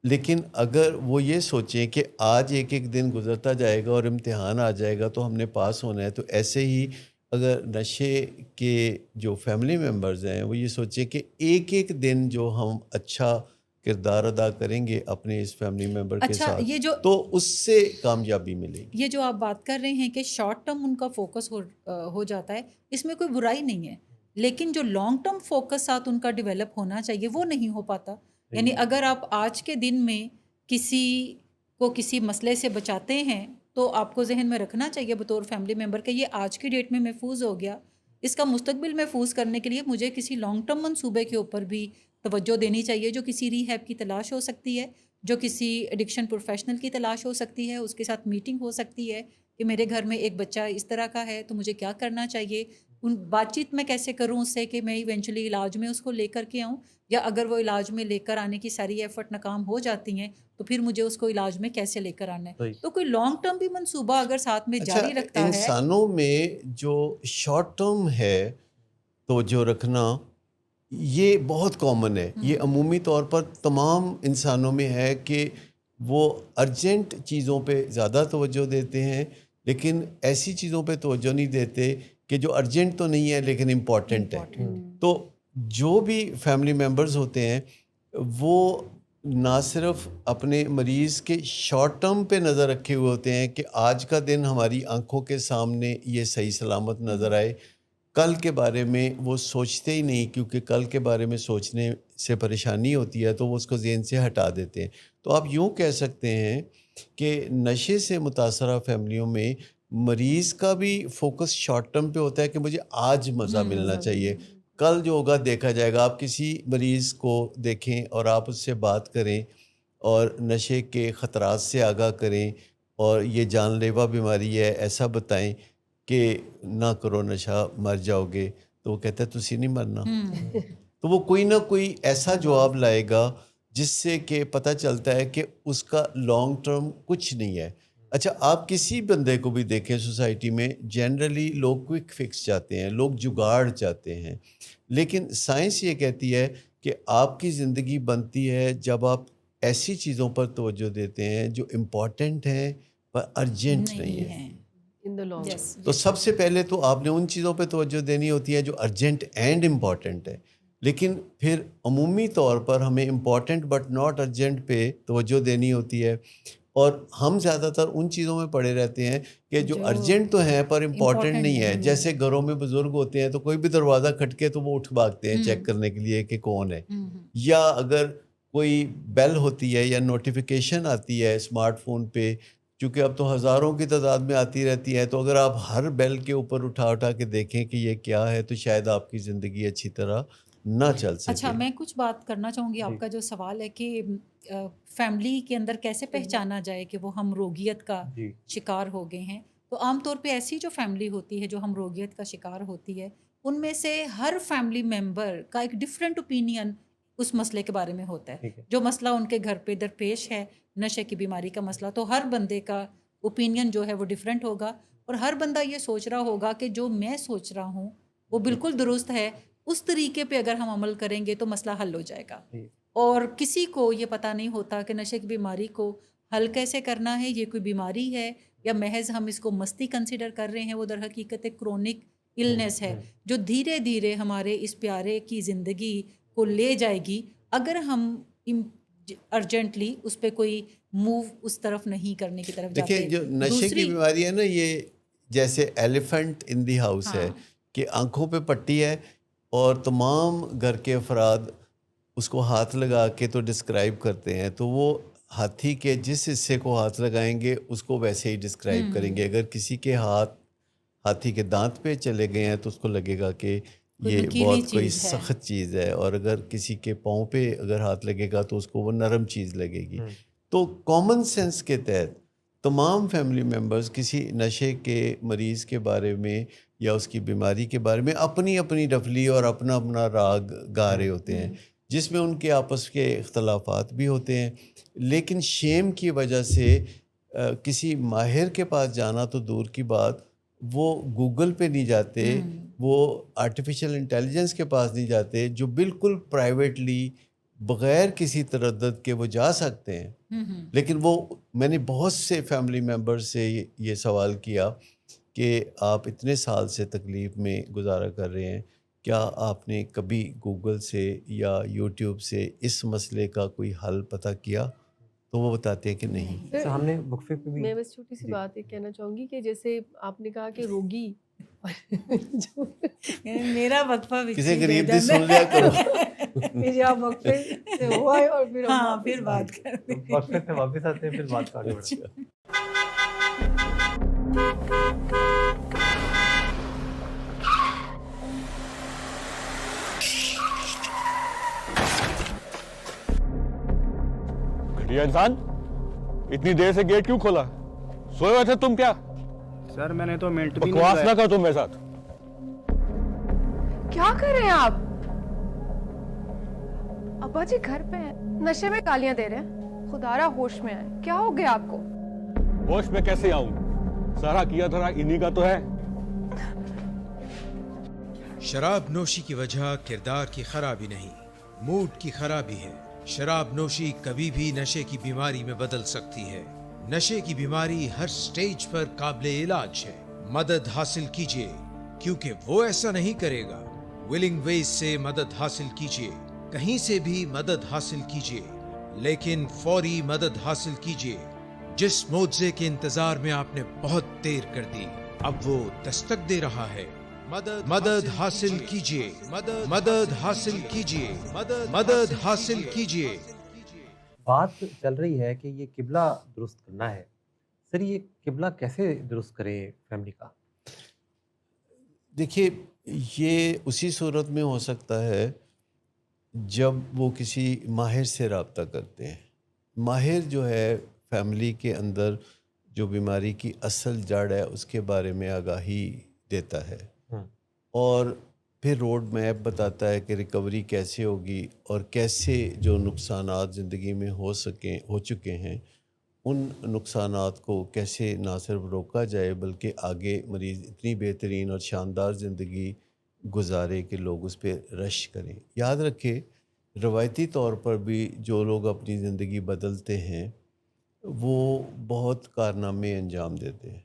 لیکن اگر وہ یہ سوچیں کہ آج ایک ایک دن گزرتا جائے گا اور امتحان آ جائے گا تو ہم نے پاس ہونا ہے، تو ایسے ہی اگر نشے کے جو فیملی ممبرز ہیں وہ یہ سوچیں کہ ایک ایک دن جو ہم اچھا کردار ادا کریں گے اپنے اس فیملی ممبر کے اچھا، ساتھ یہ جو تو اس سے کامیابی ملے گی. یہ جو آپ بات کر رہے ہیں کہ شارٹ ٹرم ان کا فوکس ہو جاتا ہے، اس میں کوئی برائی نہیں ہے، لیکن جو لانگ ٹرم فوکس ساتھ ان کا ڈیولپ ہونا چاہیے وہ نہیں ہو پاتا. یعنی اگر آپ آج کے دن میں کسی کو کسی مسئلے سے بچاتے ہیں تو آپ کو ذہن میں رکھنا چاہیے بطور فیملی ممبر کہ یہ آج کی ڈیٹ میں محفوظ ہو گیا، اس کا مستقبل محفوظ کرنے کے لیے مجھے کسی لانگ ٹرم منصوبے کے اوپر بھی توجہ دینی چاہیے، جو کسی ری ہیب کی تلاش ہو سکتی ہے، جو کسی ایڈکشن پروفیشنل کی تلاش ہو سکتی ہے، اس کے ساتھ میٹنگ ہو سکتی ہے کہ میرے گھر میں ایک بچہ اس طرح کا ہے تو مجھے کیا کرنا چاہیے، ان بات چیت میں کیسے کروں اس سے کہ میں ایونچولی علاج میں اس کو لے کر کے آؤں، یا اگر وہ علاج میں لے کر آنے کی ساری ایفرٹ ناکام ہو جاتی ہیں تو پھر مجھے اس کو علاج میں کیسے لے کر آنا ہے. تو کوئی لانگ ٹرم بھی منصوبہ اگر ساتھ میں جاری رکھتا ہے. انسانوں میں جو شارٹ ٹرم ہے توجہ رکھنا یہ بہت کامن ہے، یہ عمومی طور پر تمام انسانوں میں ہے کہ وہ ارجنٹ چیزوں پہ زیادہ توجہ دیتے ہیں، لیکن ایسی چیزوں پہ توجہ نہیں دیتے کہ جو ارجنٹ تو نہیں ہے لیکن امپورٹنٹ ہے. تو جو بھی فیملی ممبرز ہوتے ہیں وہ نہ صرف اپنے مریض کے شارٹ ٹرم پہ نظر رکھے ہوئے ہوتے ہیں کہ آج کا دن ہماری آنکھوں کے سامنے یہ صحیح سلامت نظر آئے، کل کے بارے میں وہ سوچتے ہی نہیں، کیونکہ کل کے بارے میں سوچنے سے پریشانی ہوتی ہے تو وہ اس کو ذہن سے ہٹا دیتے ہیں. تو آپ یوں کہہ سکتے ہیں کہ نشے سے متاثرہ فیملیوں میں مریض کا بھی فوکس شارٹ ٹرم پہ ہوتا ہے کہ مجھے آج مزہ ملنا چاہیے، کل جو ہوگا دیکھا جائے گا. آپ کسی مریض کو دیکھیں اور آپ اس سے بات کریں اور نشے کے خطرات سے آگاہ کریں اور یہ جان لیوا بیماری ہے ایسا بتائیں کہ نہ کرو نشہ مر جاؤ گے، تو وہ کہتا ہے تسی نہیں مرنا. تو وہ کوئی نہ کوئی ایسا جواب لائے گا جس سے کہ پتہ چلتا ہے کہ اس کا لانگ ٹرم کچھ نہیں ہے. اچھا، آپ کسی بندے کو بھی دیکھیں سوسائٹی میں، جنرلی لوگ کوئک فکس چاہتے ہیں، لوگ جگاڑ چاہتے ہیں، لیکن سائنس یہ کہتی ہے کہ آپ کی زندگی بنتی ہے جب آپ ایسی چیزوں پر توجہ دیتے ہیں جو امپورٹنٹ ہیں پر ارجنٹ نہیں ہیں. in the long run. تو سب سے پہلے تو آپ نے ان چیزوں پہ توجہ دینی ہوتی ہے جو ارجنٹ اینڈ امپورٹنٹ ہے، لیکن پھر عمومی طور پر ہمیں امپورٹنٹ بٹ ناٹ ارجنٹ پہ توجہ دینی ہوتی ہے، اور ہم زیادہ تر ان چیزوں میں پڑے رہتے ہیں کہ جو ارجنٹ تو ہیں پر امپورٹنٹ نہیں ہے. جیسے گھروں میں بزرگ ہوتے ہیں تو کوئی بھی دروازہ کھٹکے تو وہ اٹھ بھاگتے ہیں چیک کرنے کے لیے کہ کون ہے، یا اگر کوئی بیل ہوتی ہے یا نوٹیفیکیشن آتی ہے اسمارٹ فون پہ، چونکہ اب تو ہزاروں کی تعداد میں آتی رہتی ہے، تو اگر آپ ہر بیل کے اوپر اٹھا کے دیکھیں کہ یہ کیا ہے تو شاید آپ کی زندگی اچھی طرح نہ چل سکے. اچھا، میں کچھ بات کرنا چاہوں گی. آپ کا جو سوال ہے کہ فیملی کے اندر کیسے پہچانا جائے کہ وہ ہم روگیت کا شکار ہو گئے ہیں، تو عام طور پہ ایسی جو فیملی ہوتی ہے جو ہم روگیت کا شکار ہوتی ہے ان میں سے ہر فیملی ممبر کا ایک ڈفرینٹ اوپینین اس مسئلے کے بارے میں ہوتا ہے. جو مسئلہ ان کے گھر پہ درپیش ہے، نشے کی بیماری کا مسئلہ، تو ہر بندے کا اوپینین جو ہے وہ ڈفرینٹ ہوگا، اور ہر بندہ یہ سوچ رہا ہوگا کہ جو میں سوچ رہا ہوں وہ بالکل درست ہے، اس طریقے پہ اگر ہم عمل کریں گے تو مسئلہ حل ہو جائے گا. اور کسی کو یہ پتہ نہیں ہوتا کہ نشے کی بیماری کو حل کیسے کرنا ہے، یہ کوئی بیماری ہے یا محض ہم اس کو مستی کنسیڈر کر رہے ہیں. وہ در حقیقت ایک کرونک النس ہے جو دھیرے دھیرے ہمارے اس پیارے کی زندگی کو لے جائے گی اگر ہم ارجنٹلی اس پہ کوئی موو اس طرف نہیں کرنے کی طرف جاتے. دیکھیں، جو نشے کی بیماری ہے نا، یہ جیسے ایلیفنٹ ان دی ہاؤس ہے کہ آنکھوں پہ پٹی ہے اور تمام گھر کے افراد اس کو ہاتھ لگا کے تو ڈسکرائب کرتے ہیں، تو وہ ہاتھی کے جس حصے کو ہاتھ لگائیں گے اس کو ویسے ہی ڈسکرائب کریں گے. اگر کسی کے ہاتھ ہاتھی کے دانت پہ چلے گئے ہیں تو اس کو لگے گا کہ یہ بہت کوئی سخت چیز ہے، اور اگر کسی کے پاؤں پہ اگر ہاتھ لگے گا تو اس کو وہ نرم چیز لگے گی. تو کامن سینس کے تحت تمام فیملی ممبرز کسی نشے کے مریض کے بارے میں یا اس کی بیماری کے بارے میں اپنی اپنی ڈفلی اور اپنا اپنا راگ گا رہے ہوتے ہیں، جس میں ان کے آپس کے اختلافات بھی ہوتے ہیں. لیکن شیم کی وجہ سے کسی ماہر کے پاس جانا تو دور کی بات، وہ گوگل پہ نہیں جاتے، وہ آرٹیفیشل انٹیلیجنس کے پاس نہیں جاتے، جو بالکل پرائیویٹلی بغیر کسی تردد کے وہ جا سکتے ہیں. لیکن وہ میں نے بہت سے فیملی ممبر سے یہ سوال کیا کہ آپ اتنے سال سے تکلیف میں گزارا کر رہے ہیں، کیا آپ نے کبھی گوگل سے یا یوٹیوب سے اس مسئلے کا کوئی حل پتہ کیا؟ تو وہ بتاتے ہیں کہ نہیں. ہم نے وقفے پہ بھی میں بس چھوٹی سی بات ایک کہنا چاہوں گی کہ جیسے آپ نے کہا کہ روگی میرا وقفہ بھی کسی غریب بھی سن لیا کرو. آپ وقفے سے ہوا ہے اور پھر بات کرتے ہیں. وقفے سے واپس آتے ہیں، پھر بات آگے بڑھتے ہیں. گھٹیا انسان، اتنی دیر سے گیٹ کیوں کھولا؟ سوئے ہوئے تھے تم کیا؟ سر میں نے تو منٹ بھی بکواس نہ کر تم میرے ساتھ. کیا کر رہے ہیں آپ؟ ابا جی گھر پہ ہیں، نشے میں گالیاں دے رہے ہیں. خدارا ہوش میں آئے، کیا ہو گیا آپ کو؟ ہوش میں کیسے آؤں؟ سارا کیا دھرا انہی کا تو ہے. شراب نوشی کی وجہ کردار کی خرابی نہیں، موڈ کی خرابی ہے. شراب نوشی کبھی بھی نشے کی بیماری میں بدل سکتی ہے. نشے کی بیماری ہر سٹیج پر قابل علاج ہے. مدد حاصل کیجئے، کیونکہ وہ ایسا نہیں کرے گا. ولنگ ویز سے مدد حاصل کیجئے، کہیں سے بھی مدد حاصل کیجئے، لیکن فوری مدد حاصل کیجئے. جس معجزے کے انتظار میں آپ نے بہت دیر کر دی، اب وہ دستک دے رہا ہے. مدد حاصل کیجئے، مدد حاصل کیجئے، مدد حاصل کیجئے. بات چل رہی ہے کہ یہ قبلہ درست کرنا ہے. سر یہ قبلہ کیسے درست کرے فیملی کا؟ دیکھیے، یہ اسی صورت میں ہو سکتا ہے جب وہ کسی ماہر سے رابطہ کرتے ہیں. ماہر جو ہے فیملی کے اندر جو بیماری کی اصل جڑ ہے اس کے بارے میں آگاہی دیتا ہے، اور پھر روڈ میپ بتاتا ہے کہ ریکوری کیسے ہوگی اور کیسے جو نقصانات زندگی میں ہو چکے ہیں ان نقصانات کو کیسے نہ صرف روکا جائے بلکہ آگے مریض اتنی بہترین اور شاندار زندگی گزارے کہ لوگ اس پہ رش کریں. یاد رکھیں، روایتی طور پر بھی جو لوگ اپنی زندگی بدلتے ہیں وہ بہت کارنامے انجام دیتے ہیں.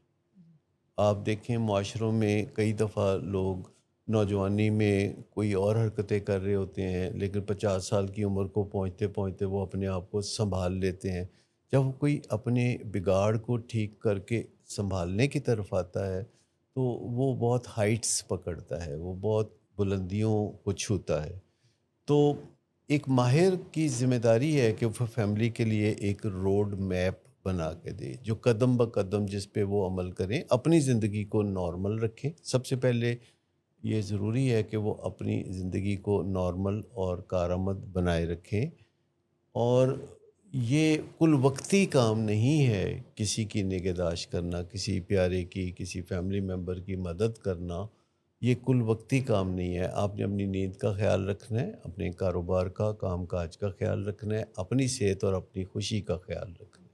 آپ دیکھیں معاشروں میں کئی دفعہ لوگ نوجوانی میں کوئی اور حرکتیں کر رہے ہوتے ہیں، لیکن 50 سال کی عمر کو پہنچتے پہنچتے وہ اپنے آپ کو سنبھال لیتے ہیں. جب کوئی اپنے بگاڑ کو ٹھیک کر کے سنبھالنے کی طرف آتا ہے تو وہ بہت ہائٹس پکڑتا ہے، وہ بہت بلندیوں کو چھوتا ہے. تو ایک ماہر کی ذمہ داری ہے کہ وہ فیملی کے لیے ایک روڈ میپ بنا کے دے، جو قدم بقدم جس پہ وہ عمل کریں، اپنی زندگی کو نارمل رکھیں. سب سے پہلے یہ ضروری ہے کہ وہ اپنی زندگی کو نارمل اور کارآمد بنائے رکھیں. اور یہ کل وقتی کام نہیں ہے کسی کی نگہداشت کرنا، کسی پیارے کی، کسی فیملی ممبر کی مدد کرنا. یہ کل وقتی کام نہیں ہے. آپ نے اپنی نیند کا خیال رکھنا ہے، اپنے کاروبار کا، کام کاج کا خیال رکھنا ہے، اپنی صحت اور اپنی خوشی کا خیال رکھنا ہے.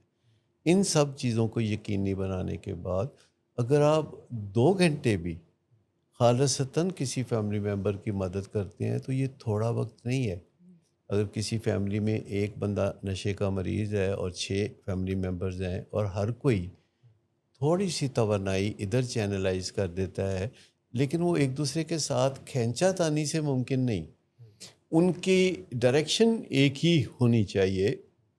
ان سب چیزوں کو یقینی بنانے کے بعد اگر آپ 2 گھنٹے بھی خالصتاً کسی فیملی ممبر کی مدد کرتے ہیں تو یہ تھوڑا وقت نہیں ہے. اگر کسی فیملی میں ایک بندہ نشے کا مریض ہے اور 6 فیملی ممبرز ہیں اور ہر کوئی تھوڑی سی توانائی ادھر چینلائز کر دیتا ہے، لیکن وہ ایک دوسرے کے ساتھ کھینچا تانی سے ممکن نہیں. ان کی ڈائریکشن ایک ہی ہونی چاہیے،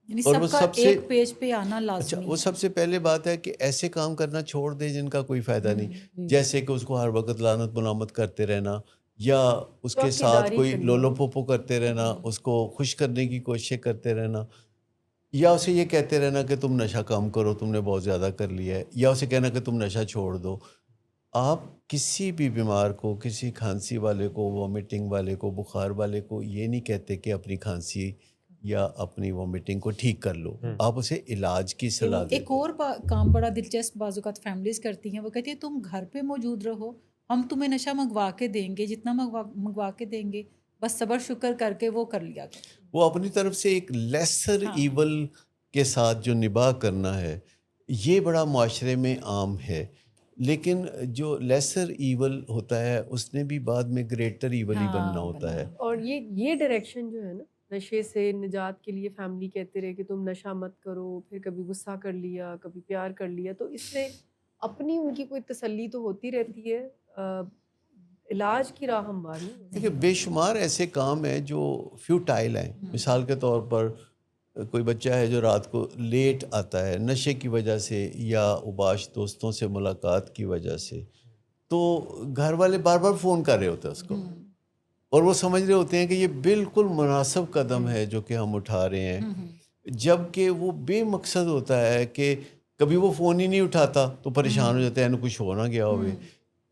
اور وہ سب سے ایک پیج پہ آنا لازمی. وہ سب سے پہلے بات ہے کہ ایسے کام کرنا چھوڑ دیں جن کا کوئی فائدہ نہیں. جیسے کہ اس کو ہر وقت لعنت ملامت کرتے رہنا، یا اس کے ساتھ چوکیداری کوئی کرنی۔ لولو پوپو کرتے رہنا، اس کو خوش کرنے کی کوشش کرتے رہنا، یا اسے یہ کہتے رہنا کہ تم نشہ کم کرو، تم نے بہت زیادہ کر لیا ہے، یا اسے کہنا کہ تم نشہ چھوڑ دو۔ آپ کسی بھی بیمار کو، کسی کھانسی والے کو، وومیٹنگ والے کو، بخار والے کو یہ نہیں کہتے کہ اپنی کھانسی یا اپنی وومیٹنگ کو ٹھیک کر لو، آپ اسے علاج کی صلاح دیتے ایک اور کام بڑا دلچسپ بعض اوقات فیملیز کرتی ہیں، وہ کہتی ہیں تم گھر پہ موجود رہو، ہم تمہیں نشہ منگوا کے دیں گے، جتنا منگوا کے دیں گے، بس صبر شکر کر کے وہ کر لیا کرو۔ وہ اپنی طرف سے ایک لیسر ایول کے ساتھ جو نباہ کرنا ہے، یہ بڑا معاشرے میں عام ہے، لیکن جو لیسر ایول ہوتا ہے اس نے بھی بعد میں گریٹر ایول ہی بننا ہوتا ہے۔ اور یہ ڈائریکشن جو ہے نا نشے سے نجات کے لیے فیملی کہتے رہے کہ تم نشہ مت کرو، پھر کبھی غصہ کر لیا، کبھی پیار کر لیا، تو اس سے اپنی ان کی کوئی تسلی تو ہوتی رہتی ہے، علاج کی راہ ہموار نہیں ہوتی۔ دیکھیے بے شمار ایسے کام ہیں جو فیوٹائل ہیں، مثال کے طور پر کوئی بچہ ہے جو رات کو لیٹ آتا ہے نشے کی وجہ سے یا اوباش دوستوں سے ملاقات کی وجہ سے، تو گھر والے بار بار فون کر رہے ہوتے ہیں اس کو، اور وہ سمجھ رہے ہوتے ہیں کہ یہ بالکل مناسب قدم ہے جو کہ ہم اٹھا رہے ہیں، جب کہ وہ بے مقصد ہوتا ہے کہ کبھی وہ فون ہی نہیں اٹھاتا تو پریشان ہو جاتے ہیں کچھ ہو نہ گیا ہوئے،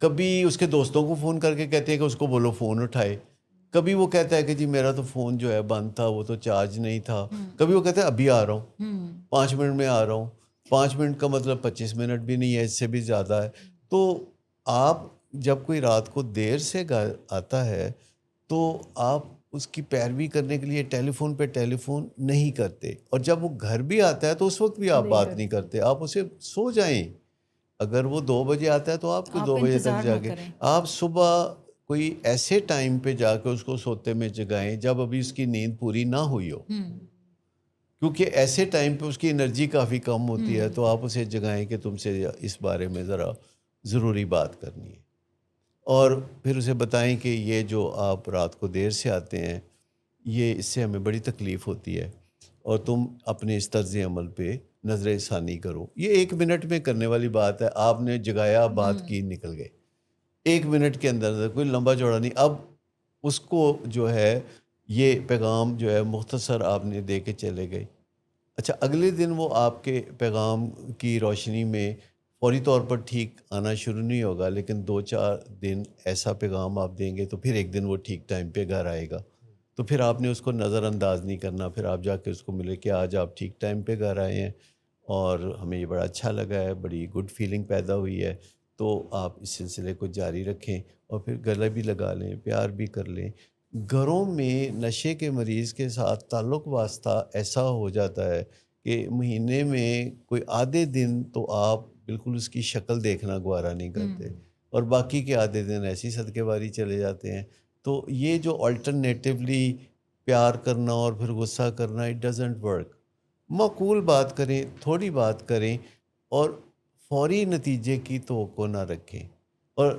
کبھی اس کے دوستوں کو فون کر کے کہتے ہیں کہ اس کو بولو فون اٹھائے، کبھی وہ کہتا ہے کہ جی میرا تو فون جو ہے بند تھا، وہ تو چارج نہیں تھا، کبھی وہ کہتا ہے ابھی آ رہا ہوں، 5 منٹ میں آ رہا ہوں، 5 منٹ کا مطلب 25 منٹ بھی نہیں ہے، اس سے بھی زیادہ ہے۔ تو آپ جب کوئی رات کو دیر سے آتا ہے تو آپ اس کی پیروی کرنے کے لیے ٹیلی فون پہ ٹیلی فون نہیں کرتے، اور جب وہ گھر بھی آتا ہے تو اس وقت بھی آپ بات نہیں کرتے، آپ اسے سو جائیں، اگر وہ 2 بجے آتا ہے تو آپ کو 2 بجے تک جاگے، آپ صبح کوئی ایسے ٹائم پہ جا کے اس کو سوتے میں جگائیں جب ابھی اس کی نیند پوری نہ ہوئی ہو، کیونکہ ایسے ٹائم پہ اس کی انرجی کافی کم ہوتی ہے، تو آپ اسے جگائیں کہ تم سے اس بارے میں ذرا ضروری بات کرنی ہے، اور پھر اسے بتائیں کہ یہ جو آپ رات کو دیر سے آتے ہیں یہ اس سے ہمیں بڑی تکلیف ہوتی ہے، اور تم اپنے اس طرز عمل پہ نظر ثانی کرو۔ یہ 1 منٹ میں کرنے والی بات ہے، آپ نے جگایا، بات کی، نکل گئے 1 منٹ کے اندر، کوئی لمبا چوڑا نہیں۔ اب اس کو جو ہے یہ پیغام جو ہے مختصر آپ نے دے کے چلے گئے، اچھا اگلے دن وہ آپ کے پیغام کی روشنی میں فوری طور پر ٹھیک آنا شروع نہیں ہوگا، لیکن 2-4 دن ایسا پیغام آپ دیں گے تو پھر ایک دن وہ ٹھیک ٹائم پہ گھر آئے گا، تو پھر آپ نے اس کو نظر انداز نہیں کرنا، پھر آپ جا کے اس کو ملے کہ آج آپ ٹھیک ٹائم پہ گھر آئے ہیں اور ہمیں یہ بڑا اچھا لگا ہے، بڑی گڈ فیلنگ پیدا ہوئی ہے، تو آپ اس سلسلے کو جاری رکھیں، اور پھر گلے بھی لگا لیں، پیار بھی کر لیں۔ گھروں میں نشے کے مریض کے ساتھ تعلق واسطہ ایسا ہو جاتا ہے کہ مہینے میں کوئی آدھے دن تو آپ بالکل اس کی شکل دیکھنا گوارا نہیں کرتے، اور باقی کے آدھے دن ایسی صدقے باری چلے جاتے ہیں۔ تو یہ جو آلٹرنیٹیولی پیار کرنا اور پھر غصہ کرنا، اٹ ڈزنٹ ورک۔ معقول بات کریں، تھوڑی بات کریں، اور فوری نتیجے کی توقع نہ رکھیں، اور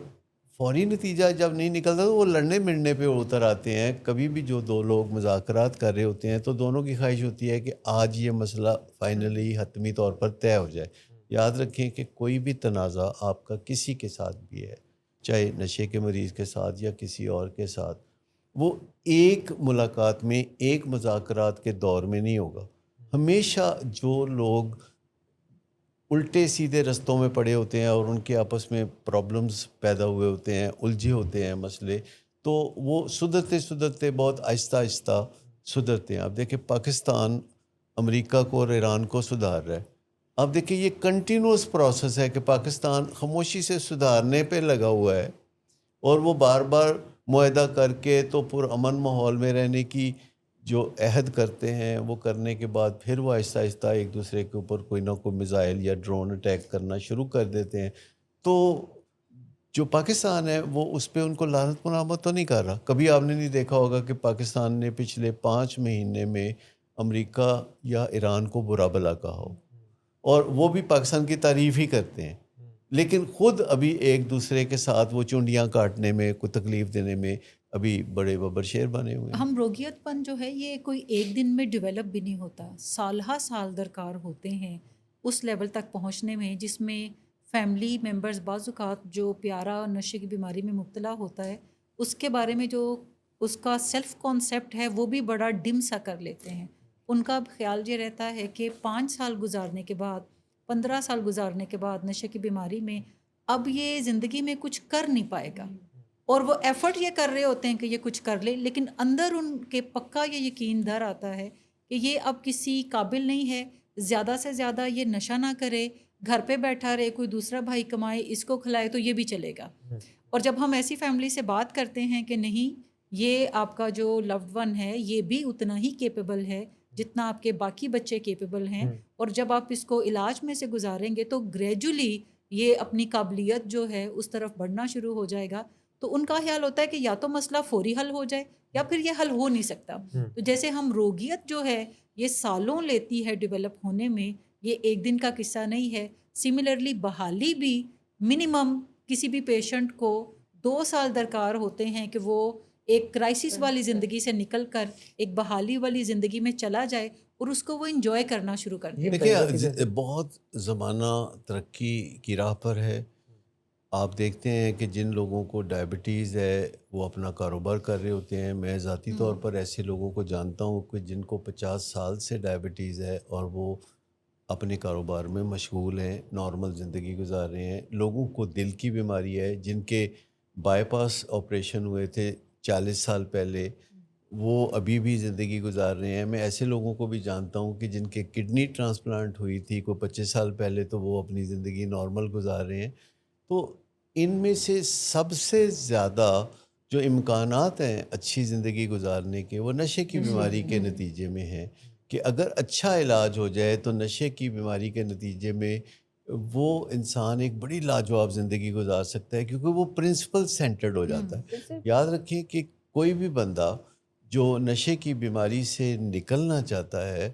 فوری نتیجہ جب نہیں نکلتا تو وہ لڑنے ملنے پہ اتر آتے ہیں۔ کبھی بھی جو 2 لوگ مذاکرات کر رہے ہوتے ہیں تو دونوں کی خواہش ہوتی ہے کہ آج یہ مسئلہ فائنلی حتمی طور پر طے ہو جائے۔ یاد رکھیں کہ کوئی بھی تنازع آپ کا کسی کے ساتھ بھی ہے، چاہے نشے کے مریض کے ساتھ یا کسی اور کے ساتھ، وہ ایک ملاقات میں، ایک مذاکرات کے دور میں نہیں ہوگا۔ ہمیشہ جو لوگ الٹے سیدھے رستوں میں پڑے ہوتے ہیں اور ان کے آپس میں پرابلمز پیدا ہوئے ہوتے ہیں، الجھے ہوتے ہیں مسئلے، تو وہ سدھرتے بہت آہستہ آہستہ سدھرتے ہیں۔ اب دیکھیں پاکستان امریکہ کو اور ایران کو سدھار رہا ہے، اب دیکھیں یہ کنٹینیوس پروسیس ہے کہ پاکستان خاموشی سے سدھارنے پہ لگا ہوا ہے، اور وہ بار بار معاہدہ کر کے تو پرامن ماحول میں رہنے کی جو عہد کرتے ہیں، وہ کرنے کے بعد پھر وہ آہستہ آہستہ ایک دوسرے کے اوپر کوئی نہ کوئی میزائل یا ڈرون اٹیک کرنا شروع کر دیتے ہیں۔ تو جو پاکستان ہے وہ اس پہ ان کو لعنت ملامت تو نہیں کر رہا۔ کبھی آپ نے نہیں دیکھا ہوگا کہ پاکستان نے پچھلے 5 مہینے میں امریکہ یا ایران کو برا بھلا کہا ہو، اور وہ بھی پاکستان کی تعریف ہی کرتے ہیں، لیکن خود ابھی ایک دوسرے کے ساتھ وہ چونڈیاں کاٹنے میں، کوئی تکلیف دینے میں ابھی بڑے ببر شیر بنے ہوئے ہیں۔ ہم روگیت پن جو ہے یہ کوئی ایک دن میں ڈیولپ بھی نہیں ہوتا، سالہ سال درکار ہوتے ہیں اس لیول تک پہنچنے میں، جس میں فیملی ممبرز بعض اوقات جو پیارا نشے کی بیماری میں مبتلا ہوتا ہے اس کے بارے میں جو اس کا سیلف کانسیپٹ ہے وہ بھی بڑا ڈم سا کر لیتے ہیں. ان کا خیال یہ رہتا ہے کہ 5 سال گزارنے کے بعد 15 سال گزارنے کے بعد نشے کی بیماری میں اب یہ زندگی میں کچھ کر نہیں پائے گا، اور وہ ایفرٹ یہ کر رہے ہوتے ہیں کہ یہ کچھ کر لے، لیکن اندر ان کے پکا یہ یقین در آتا ہے کہ یہ اب کسی قابل نہیں ہے، زیادہ سے زیادہ یہ نشہ نہ کرے، گھر پہ بیٹھا رہے، کوئی دوسرا بھائی کمائے، اس کو کھلائے تو یہ بھی چلے گا. اور جب ہم ایسی فیملی سے بات کرتے ہیں کہ نہیں، یہ آپ کا جو لوڈ ون ہے یہ بھی اتنا ہی کیپیبل ہے جتنا آپ کے باقی بچے کیپیبل ہیں، اور جب آپ اس کو علاج میں سے گزاریں گے تو گریجولی یہ اپنی قابلیت جو ہے اس طرف بڑھنا شروع ہو جائے گا. تو ان کا خیال ہوتا ہے کہ یا تو مسئلہ فوری حل ہو جائے یا پھر یہ حل ہو نہیں سکتا. تو جیسے ہم روگیت جو ہے یہ سالوں لیتی ہے ڈیولپ ہونے میں، یہ ایک دن کا قصہ نہیں ہے. سملرلی بحالی بھی منیمم کسی بھی پیشنٹ کو 2 سال درکار ہوتے ہیں کہ وہ ایک کرائسس والی زندگی سے نکل کر ایک بحالی والی زندگی میں چلا جائے اور اس کو وہ انجوائے کرنا شروع کر دے. دیکھیے بہت زمانہ ترقی کی راہ پر ہے. آپ دیکھتے ہیں کہ جن لوگوں کو ڈائبٹیز ہے وہ اپنا کاروبار کر رہے ہوتے ہیں. میں ذاتی طور پر ایسے لوگوں کو جانتا ہوں کہ جن کو 50 سال سے ڈائبٹیز ہے اور وہ اپنے کاروبار میں مشغول ہیں، نارمل زندگی گزار رہے ہیں. لوگوں کو دل کی بیماری ہے، جن کے بائی پاس آپریشن ہوئے تھے 40 سال پہلے، وہ ابھی بھی زندگی گزار رہے ہیں. میں ایسے لوگوں کو بھی جانتا ہوں کہ جن کے کڈنی ٹرانسپلانٹ ہوئی تھی کوئی 25 سال پہلے، تو وہ اپنی زندگی نارمل گزار رہے ہیں. تو ان میں سے سب سے زیادہ جو امکانات ہیں اچھی زندگی گزارنے کے، وہ نشے کی بیماری کے نتیجے میں ہیں. کہ اگر اچھا علاج ہو جائے تو نشے کی بیماری کے نتیجے میں وہ انسان ایک بڑی لاجواب زندگی گزار سکتا ہے، کیونکہ وہ پرنسپل سینٹرڈ ہو جاتا ہے. یاد رکھیں کہ کوئی بھی بندہ جو نشے کی بیماری سے نکلنا چاہتا ہے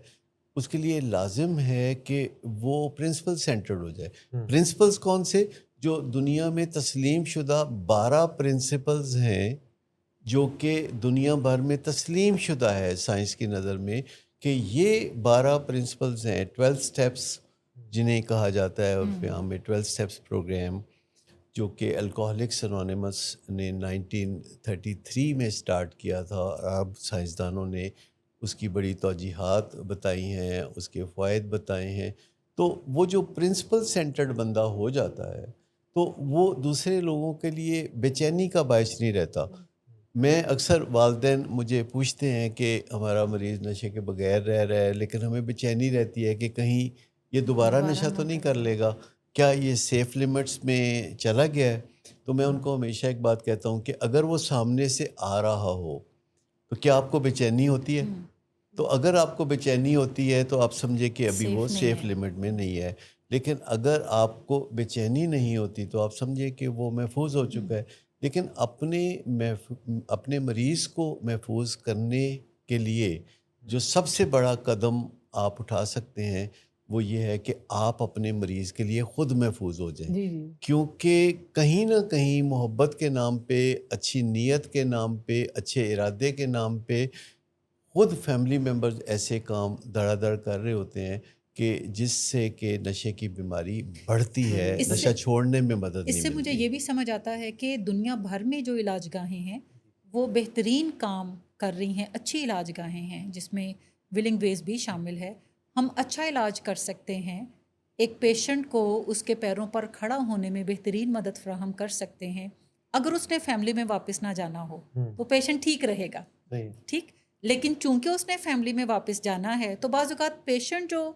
اس کے لیے لازم ہے کہ وہ پرنسپل سینٹرڈ ہو جائے. پرنسپلز کون سے؟ جو دنیا میں تسلیم شدہ 12 پرنسپلز ہیں جو کہ دنیا بھر میں تسلیم شدہ ہے سائنس کی نظر میں، کہ یہ 12 پرنسپلز ہیں. 12 سٹیپس جنہیں کہا جاتا ہے عرف عام میں، 12 سٹیپس پروگرام، جو کہ الکوہلکس انونیمس نے 1933 میں سٹارٹ کیا تھا. اب سائنسدانوں نے اس کی بڑی توجیحات بتائی ہیں، اس کے فوائد بتائے ہیں. تو وہ جو پرنسپل سینٹرڈ بندہ ہو جاتا ہے تو وہ دوسرے لوگوں کے لیے بے چینی کا باعث نہیں رہتا. میں اکثر والدین مجھے پوچھتے ہیں کہ ہمارا مریض نشے کے بغیر رہ رہا ہے لیکن ہمیں بے چینی رہتی ہے کہ کہیں یہ دوبارہ نشہ تو نہیں کر لے گا، کیا یہ سیف لیمٹس میں چلا گیا ہے. تو میں ان کو ہمیشہ ایک بات کہتا ہوں کہ اگر وہ سامنے سے آ رہا ہو تو کیا آپ کو بے چینی ہوتی ہے؟ تو اگر آپ کو بے چینی ہوتی ہے تو آپ سمجھے کہ ابھی وہ سیف لیمٹ میں نہیں ہے. لیکن اگر آپ کو بے چینی نہیں ہوتی تو آپ سمجھے کہ وہ محفوظ ہو چکا ہے. لیکن اپنے مریض کو محفوظ کرنے کے لیے جو سب سے بڑا قدم آپ اٹھا سکتے ہیں وہ یہ ہے کہ آپ اپنے مریض کے لیے خود محفوظ ہو جائیں. کیونکہ کہیں نہ کہیں محبت کے نام پہ، اچھی نیت کے نام پہ، اچھے ارادے کے نام پہ خود فیملی ممبرز ایسے کام دھڑا دھڑ کر رہے ہوتے ہیں کہ جس سے کہ نشے کی بیماری بڑھتی ہے، نشہ چھوڑنے میں مدد نہیں اس سے مجھے یہ بھی سمجھ آتا ہے کہ دنیا بھر میں جو علاج گاہیں ہیں وہ بہترین کام کر رہی ہیں، اچھی علاج گاہیں ہیں جس میں ولنگ ویز بھی شامل ہے. ہم اچھا علاج کر سکتے ہیں، ایک پیشنٹ کو اس کے پیروں پر کھڑا ہونے میں بہترین مدد فراہم کر سکتے ہیں. اگر اس نے فیملی میں واپس نہ جانا ہو تو پیشنٹ ٹھیک رہے گا، ٹھیک. لیکن چونکہ اس نے فیملی میں واپس جانا ہے تو بعض اوقات پیشنٹ جو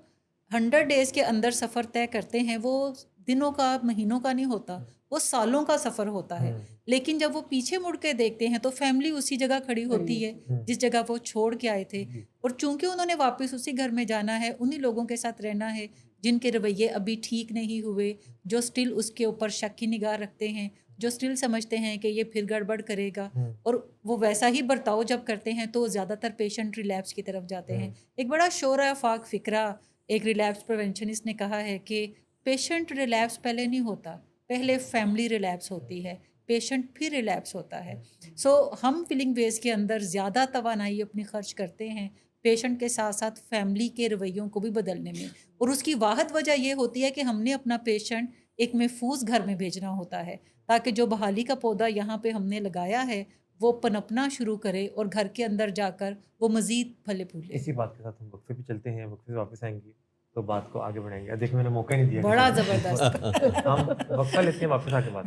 100 ڈیز کے اندر سفر طے کرتے ہیں وہ دنوں کا، مہینوں کا نہیں ہوتا، وہ سالوں کا سفر ہوتا ہے. لیکن جب وہ پیچھے مڑ کے دیکھتے ہیں تو فیملی اسی جگہ کھڑی ہوتی ہے جس جگہ وہ چھوڑ کے آئے تھے. اور چونکہ انہوں نے واپس اسی گھر میں جانا ہے، انہی لوگوں کے ساتھ رہنا ہے جن کے رویے ابھی ٹھیک نہیں ہوئے، جو سٹل اس کے اوپر شک کی نگاہ رکھتے ہیں، جو سٹل سمجھتے ہیں کہ یہ پھر گڑبڑ کرے گا، اور وہ ویسا ہی برتاؤ جب کرتے ہیں تو زیادہ تر پیشنٹ ریلیپس کی طرف جاتے ہیں. ایک بڑا شور افاق فکرہ ایک ریلیپس پریونشنسٹ نے کہا ہے کہ پیشنٹ ریلیپس پہلے نہیں ہوتا، پہلے فیملی ریلیپس ہوتی ہے، پیشنٹ پھر ریلیپس ہوتا ہے. سو ہم فلنگ ویز کے اندر زیادہ توانائی اپنی خرچ کرتے ہیں پیشنٹ کے ساتھ ساتھ فیملی کے رویوں کو بھی بدلنے میں، اور اس کی واحد وجہ یہ ہوتی ہے کہ ہم نے اپنا پیشنٹ ایک محفوظ گھر میں بھیجنا ہوتا ہے تاکہ جو بحالی کا پودا یہاں پہ ہم نے لگایا ہے وہ پنپنا شروع کرے اور گھر کے اندر جا کر وہ مزید پھلے پھولے. اسی بات کے ساتھ ہم وقفے پہ چلتے ہیں, وقفے سے واپس آئیں گے تو بات کو آگے بڑھائیں گے. دیکھیں میں نے موقع نہیں دیا. بڑا زبردست. ہم وقفہ لیتے ہیں, واپس آ کے بات.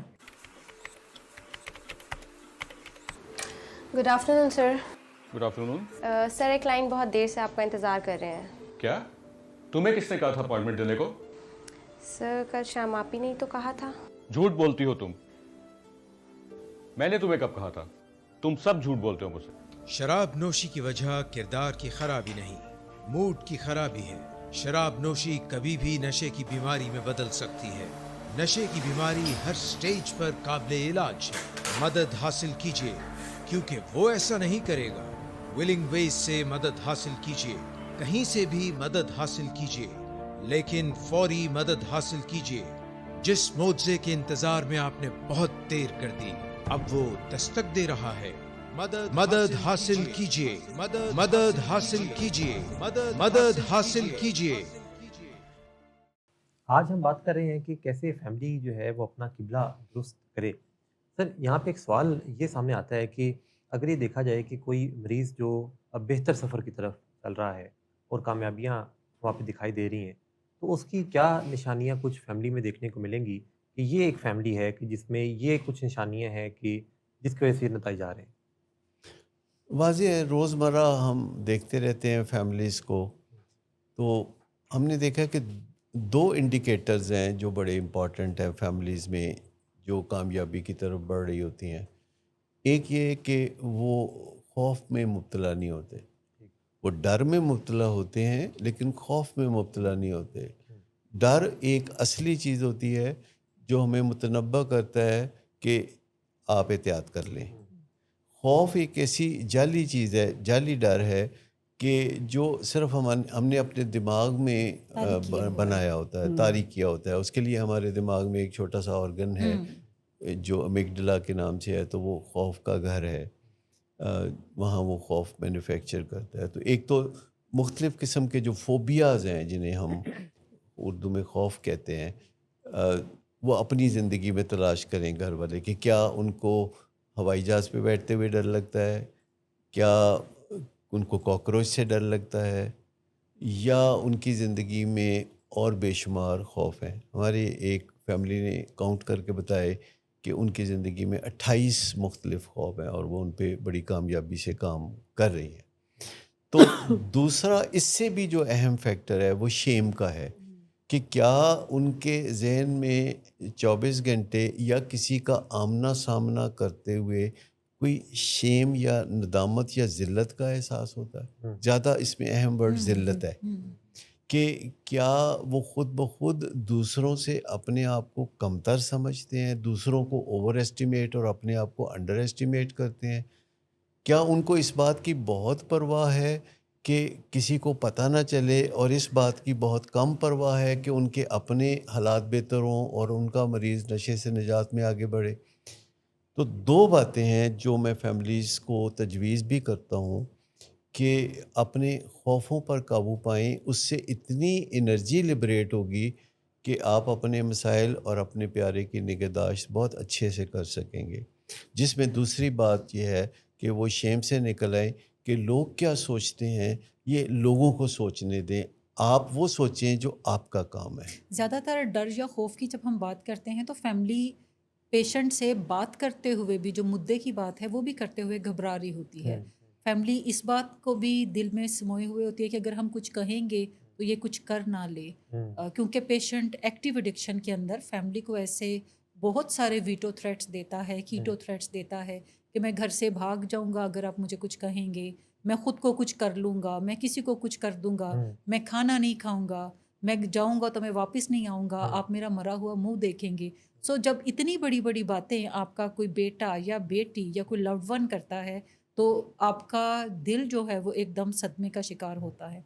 گڈ آفٹر نون سر. گڈ آفٹر نون. سر ایک کلائنٹ بہت دیر سے آپ کا انتظار کر رہے ہیں. کیا تمہیں کس نے کہا تھا اپائنٹمنٹ دینے کو؟ سر کل شام آپ ہی نہیں تو کہا تھا. جھوٹ بولتی ہو تم. میں نے تمہیں کب کہا تھا؟ تم سب جھوٹ بولتے ہو مجھ سے. شراب نوشی کی وجہ کردار کی خرابی نہیں، موڈ کی خرابی ہے. شراب نوشی کبھی بھی نشے کی بیماری میں بدل سکتی ہے. نشے کی بیماری ہر سٹیج پر قابل علاج ہے. مدد حاصل کیجیے کیونکہ وہ ایسا نہیں کرے گا. ولنگ ویز سے مدد حاصل کیجیے، کہیں سے بھی مدد حاصل کیجیے، لیکن فوری مدد حاصل کیجیے. جس معجزے کے انتظار میں آپ نے بہت دیر کر دی اب وہ دستک دے رہا ہے. مدد حاصل کیجیے، مدد حاصل کیجیے، مدد حاصل کیجیے. آج ہم بات کر رہے ہیں کہ کیسے فیملی جو ہے وہ اپنا قبلہ درست کرے. سر یہاں پہ ایک سوال یہ سامنے آتا ہے کہ اگر یہ دیکھا جائے کہ کوئی مریض جو اب بہتر سفر کی طرف چل رہا ہے اور کامیابیاں وہاں پہ دکھائی دے رہی ہیں تو اس کی کیا نشانیاں کچھ فیملی میں دیکھنے کو ملیں گی کہ یہ ایک فیملی ہے کہ جس میں یہ کچھ نشانیاں ہیں کہ جس کی وجہ سے یہ نتائج آ رہے ہیں. واضح ہے روزمرہ ہم دیکھتے رہتے ہیں فیملیز کو، تو ہم نے دیکھا کہ دو انڈیکیٹرز ہیں جو بڑے امپورٹنٹ ہیں فیملیز میں جو کامیابی کی طرف بڑھ رہی ہوتی ہیں. ایک یہ کہ وہ خوف میں مبتلا نہیں ہوتے، وہ ڈر میں مبتلا ہوتے ہیں لیکن خوف میں مبتلا نہیں ہوتے. ڈر ایک اصلی چیز ہوتی ہے جو ہمیں متنبع کرتا ہے کہ آپ احتیاط کر لیں. خوف ایک ایسی جعلی چیز ہے، جعلی ڈر ہے کہ جو صرف ہم نے اپنے دماغ میں بنایا ہوتا ہے، تاریخ کیا ہوتا ہے. اس کے لیے ہمارے دماغ میں ایک چھوٹا سا آرگن ہے جو امیگڈلا کے نام سے ہے، تو وہ خوف کا گھر ہے، وہاں وہ خوف مینوفیکچر کرتا ہے. تو ایک تو مختلف قسم کے جو فوبیاز ہیں جنہیں ہم اردو میں خوف کہتے ہیں، وہ اپنی زندگی میں تلاش کریں گھر والے کہ کیا ان کو ہوائی جہاز پہ بیٹھتے ہوئے ڈر لگتا ہے، کیا ان کو کاکروچ سے ڈر لگتا ہے، یا ان کی زندگی میں اور بے شمار خوف ہیں. ہماری ایک فیملی نے کاؤنٹ کر کے بتائے کہ ان کی زندگی میں 28 مختلف خوف ہیں اور وہ ان پہ بڑی کامیابی سے کام کر رہی ہے. تو دوسرا اس سے بھی جو اہم فیکٹر ہے وہ شیم کا ہے کہ کیا ان کے ذہن میں 24 گھنٹے یا کسی کا آمنا سامنا کرتے ہوئے کوئی شیم یا ندامت یا ذلت کا احساس ہوتا ہے. زیادہ اس میں اہم ورڈ ذلت ہے کہ کیا وہ خود بخود دوسروں سے اپنے آپ کو کمتر سمجھتے ہیں، دوسروں کو اوور ایسٹیمیٹ اور اپنے آپ کو انڈر ایسٹیمیٹ کرتے ہیں. کیا ان کو اس بات کی بہت پرواہ ہے کہ کسی کو پتہ نہ چلے، اور اس بات کی بہت کم پرواہ ہے کہ ان کے اپنے حالات بہتر ہوں اور ان کا مریض نشے سے نجات میں آگے بڑھے. تو دو باتیں ہیں جو میں فیملیز کو تجویز بھی کرتا ہوں کہ اپنے خوفوں پر قابو پائیں. اس سے اتنی انرجی لبریٹ ہوگی کہ آپ اپنے مسائل اور اپنے پیارے کی نگہداشت بہت اچھے سے کر سکیں گے. جس میں دوسری بات یہ ہے کہ وہ شیم سے نکل آئیں کہ لوگ کیا سوچتے ہیں، یہ لوگوں کو سوچنے دیں، آپ وہ سوچیں جو آپ کا کام ہے. زیادہ تر ڈر یا خوف کی جب ہم بات کرتے ہیں تو فیملی پیشنٹ سے بات کرتے ہوئے بھی جو مدعے کی بات ہے وہ بھی کرتے ہوئے گھبرا رہی ہوتی ہے. فیملی اس بات کو بھی دل میں سموئے ہوئے ہوتی ہے کہ اگر ہم کچھ کہیں گے تو یہ کچھ کر نہ لے، کیونکہ پیشنٹ ایکٹیو ایڈکشن کے اندر فیملی کو ایسے بہت سارے ویٹو تھریٹس دیتا ہے، کیٹو تھریٹس دیتا ہے کہ میں گھر سے بھاگ جاؤں گا اگر آپ مجھے کچھ کہیں گے، میں خود کو کچھ کر لوں گا، میں کسی کو کچھ کر دوں گا، میں کھانا نہیں کھاؤں گا، میں جاؤں گا تو میں واپس نہیں آؤں گا، آپ میرا مرا ہوا منہ دیکھیں گے. سو جب اتنی بڑی بڑی باتیں آپ کا کوئی بیٹا یا بیٹی یا کوئی لوڈ ون کرتا ہے تو آپ کا دل جو ہے وہ ایک دم صدمے کا شکار ہوتا ہے.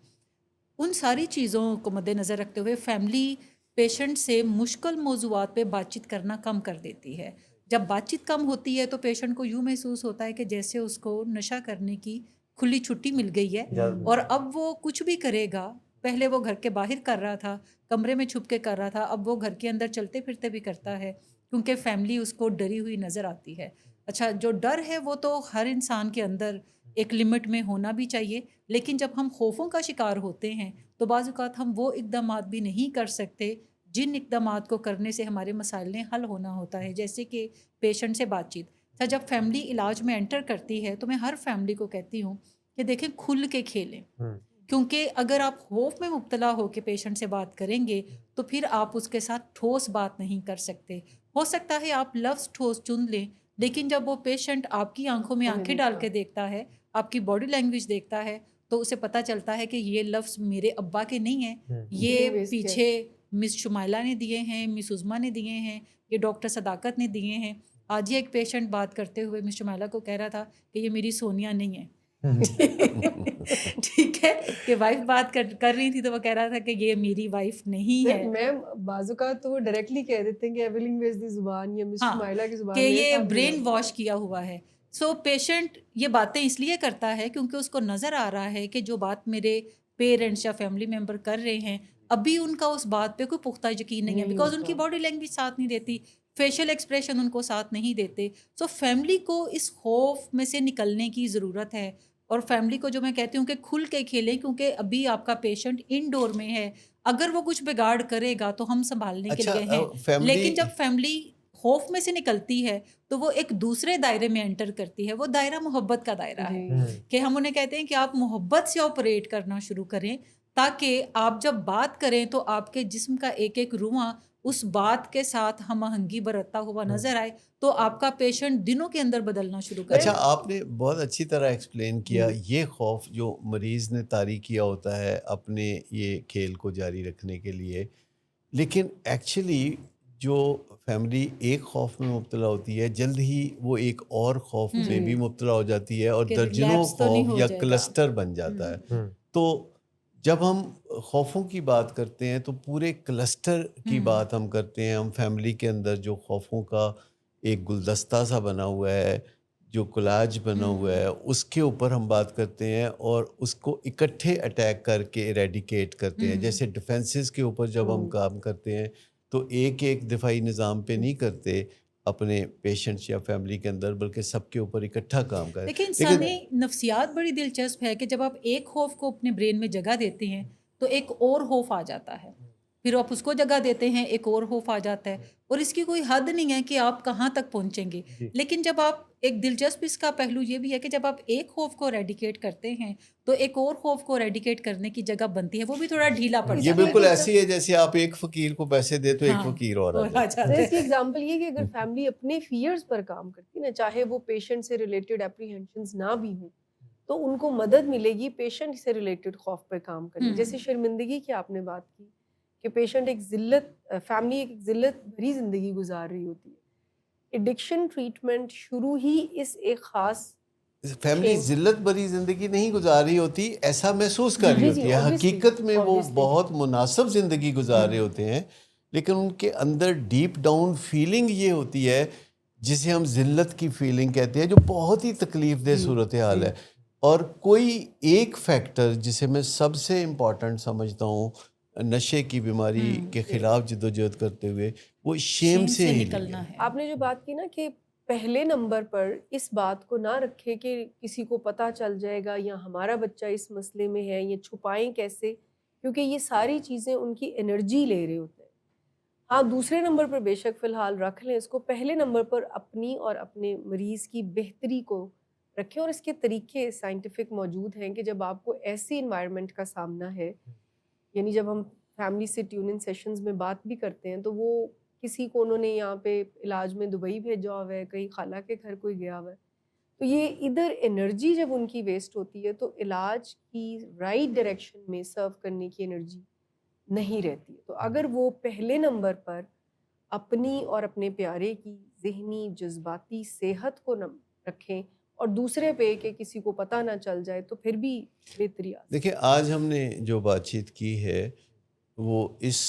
ان ساری چیزوں کو مد نظر رکھتے ہوئے فیملی پیشنٹ سے مشکل موضوعات پہ بات چیت کرنا کم کر دیتی ہے. جب بات چیت کم ہوتی ہے تو پیشنٹ کو یوں محسوس ہوتا ہے کہ جیسے اس کو نشہ کرنے کی کھلی چھٹی مل گئی ہے اور اب وہ کچھ بھی کرے گا. پہلے وہ گھر کے باہر کر رہا تھا، کمرے میں چھپ کے کر رہا تھا، اب وہ گھر کے اندر چلتے پھرتے بھی کرتا ہے کیونکہ فیملی اس کو ڈری ہوئی نظر آتی ہے. اچھا جو ڈر ہے وہ تو ہر انسان کے اندر ایک لمٹ میں ہونا بھی چاہیے، لیکن جب ہم خوفوں کا شکار ہوتے ہیں تو بعض اوقات ہم وہ اقدامات بھی نہیں کر سکتے جن اقدامات کو کرنے سے ہمارے مسائل حل ہونا ہوتا ہے، جیسے کہ پیشنٹ سے بات چیت۔ اچھا جب فیملی علاج میں انٹر کرتی ہے تو میں ہر فیملی کو کہتی ہوں کہ دیکھیں کھل کے کھیلیں، کیونکہ اگر آپ خوف میں مبتلا ہو کے پیشنٹ سے بات کریں گے تو پھر آپ اس کے ساتھ ٹھوس بات نہیں کر سکتے۔ ہو سکتا ہے آپ لفظ ٹھوس چن لیں، لیکن جب وہ پیشنٹ آپ کی آنکھوں میں آنکھیں ڈال کے دیکھتا ہے، آپ کی باڈی لینگویج دیکھتا ہے، تو اسے پتہ چلتا ہے کہ یہ لفظ میرے ابا کے نہیں ہیں، یہ پیچھے مس شمائلہ نے دیے ہیں، مس عظمیٰ نے دیے ہیں، یہ ڈاکٹر صداقت نے دیے ہیں۔ آج ہی ایک پیشنٹ بات کرتے ہوئے مس شمائلہ کو کہہ رہا تھا کہ یہ میری سونیا نہیں ہے، ٹھیک ہے، کہ وائف بات کر رہی تھی تو وہ کہہ رہا تھا کہ یہ میری وائف نہیں ہے۔ میم بعض اوقات تو وہ ڈائریکٹلی کہہ دیتے ہیں کہ ایولنگ ویز دی زبان یا مس شمائلہ کی زبان کہ یہ برین واش کیا ہوا ہے۔ سو پیشنٹ یہ باتیں اس لیے کرتا ہے کیونکہ اس کو نظر آ رہا ہے کہ جو بات میرے پیرنٹس یا فیملی ممبر کر رہے ہیں ابھی ان کا اس بات پہ کوئی پختہ یقین نہیں ہے، بیکاز ان کی باڈی لینگویج ساتھ نہیں دیتی، فیشل ایکسپریشن ان کو ساتھ نہیں دیتے۔ سو فیملی کو اس خوف میں سے نکلنے کی ضرورت ہے، اور فیملی کو جو میں کہتی ہوں کہ کھل کے کھیلیں، کیونکہ ابھی آپ کا پیشنٹ انڈور میں ہے، اگر وہ کچھ بگاڑ کرے گا تو ہم سنبھالنے کے لیے ہیں، لیکن جب فیملی خوف میں سے نکلتی ہے تو وہ ایک دوسرے دائرے میں انٹر کرتی ہے، وہ دائرہ محبت کا دائرہ ہے، کہ ہم انہیں کہتے ہیں کہ آپ محبت سے آپریٹ کرنا شروع کریں تاکہ آپ جب بات کریں تو آپ کے جسم کا ایک ایک رواں اس بات کے ساتھ ہم آہنگی برتتا ہوا نظر آئے، تو آپ کا پیشنٹ دنوں کے اندر بدلنا شروع کرے۔ اچھا آپ نے بہت اچھی طرح ایکسپلین کیا یہ خوف جو مریض نے طاری کیا ہوتا ہے اپنے یہ کھیل کو جاری رکھنے کے لیے، لیکن ایکچولی جو فیملی ایک خوف میں مبتلا ہوتی ہے جلد ہی وہ ایک اور خوف میں بھی مبتلا ہو جاتی ہے اور درجنوں خوف یا کلسٹر بن جاتا ہے۔ تو جب ہم خوفوں کی بات کرتے ہیں تو پورے کلسٹر کی بات ہم کرتے ہیں، ہم فیملی کے اندر جو خوفوں کا ایک گلدستہ سا بنا ہوا ہے، جو کولاج بنا ہوا ہے، اس کے اوپر ہم بات کرتے ہیں اور اس کو اکٹھے اٹیک کر کے ایریڈیکیٹ کرتے ہیں۔ جیسے ڈیفنسز کے اوپر جب ہم کام کرتے ہیں تو ایک ایک دفاعی نظام پہ نہیں کرتے اپنے پیشنٹس یا فیملی کے اندر، بلکہ سب کے اوپر اکٹھا کام کریں۔ لیکن انسانی نفسیات بڑی دلچسپ ہے کہ جب آپ ایک خوف کو اپنے برین میں جگہ دیتے ہیں تو ایک اور خوف آ جاتا ہے، پھر آپ اس کو جگہ دیتے ہیں ایک اور خوف آ جاتا ہے، اور اس کی کوئی حد نہیں ہے کہ آپ کہاں تک پہنچیں گے۔ لیکن جب آپ ایک دلچسپ اس کا پہلو یہ بھی ہے کہ جب آپ ایک خوف کو ایریڈیکیٹ کرتے ہیں تو ایک اور خوف کو ایریڈیکیٹ کرنے کی جگہ بنتی ہے، وہ بھی تھوڑا ڈھیلا پڑ یہ جاتا ہے۔ بالکل ایسی ہے جیسے آپ ایک فقیر کو پیسے دے تو ایک فقیر اور آ جائے۔ اس کی ایگزامپل یہ کہ اگر فیملی اپنے فیئرز پر کام کرتی نا، چاہے وہ پیشنٹ سے ریلیٹڈ اپریہنشنز نہ بھی ہوں، تو ان کو مدد ملے گی پیشنٹ سے ریلیٹڈ خوف پہ کام کرنے۔ جیسے شرمندگی کی آپ نے بات کی کہ پیشنٹ ایک فیملی ایک ذلت بھری زندگی گزار رہی ہوتی ہے، ایڈکشن ٹریٹمنٹ شروع ہی اس ایک خاص فیملی ذلت بھری زندگی نہیں گزار رہی ہوتی، ایسا محسوس کر رہی ہوتی ہے، حقیقت میں وہ بہت مناسب زندگی گزار رہے ہوتے ہیں، لیکن ان کے اندر ڈیپ ڈاؤن فیلنگ یہ ہوتی ہے جسے ہم ذلت کی فیلنگ کہتے ہیں، جو بہت ہی تکلیف دہ صورتحال ہے۔ اور کوئی ایک فیکٹر جسے میں سب سے امپورٹنٹ سمجھتا ہوں نشے کی بیماری کے خلاف جدوجہد کرتے ہوئے، وہ شیم سے نکلنا ہے۔ آپ نے جو بات کی نا کہ پہلے نمبر پر اس بات کو نہ رکھے کہ کسی کو پتہ چل جائے گا یا ہمارا بچہ اس مسئلے میں ہے، یہ چھپائیں کیسے، کیونکہ یہ ساری چیزیں ان کی انرجی لے رہے ہوتے ہیں۔ ہاں دوسرے نمبر پر بے شک فی الحال رکھ لیں اس کو، پہلے نمبر پر اپنی اور اپنے مریض کی بہتری کو رکھیں، اور اس کے طریقے سائنٹیفک موجود ہیں کہ جب آپ کو ایسی انوائرمنٹ کا سامنا ہے، یعنی جب ہم فیملی سے ٹیون ان سیشنز میں بات بھی کرتے ہیں تو وہ کسی کو انہوں نے یہاں پہ علاج میں دبئی بھیجا ہوا ہے، کہیں خالہ کے گھر کوئی گیا ہوا ہے، تو یہ ادھر انرجی جب ان کی ویسٹ ہوتی ہے تو علاج کی رائٹ ڈائریکشن میں سرو کرنے کی انرجی نہیں رہتی۔ تو اگر وہ پہلے نمبر پر اپنی اور اپنے پیارے کی ذہنی جذباتی صحت کو رکھیں اور دوسرے پہ کہ کسی کو پتہ نہ چل جائے، تو پھر بھی بہتری آ۔ دیکھیں آج ہم نے جو بات چیت کی ہے وہ اس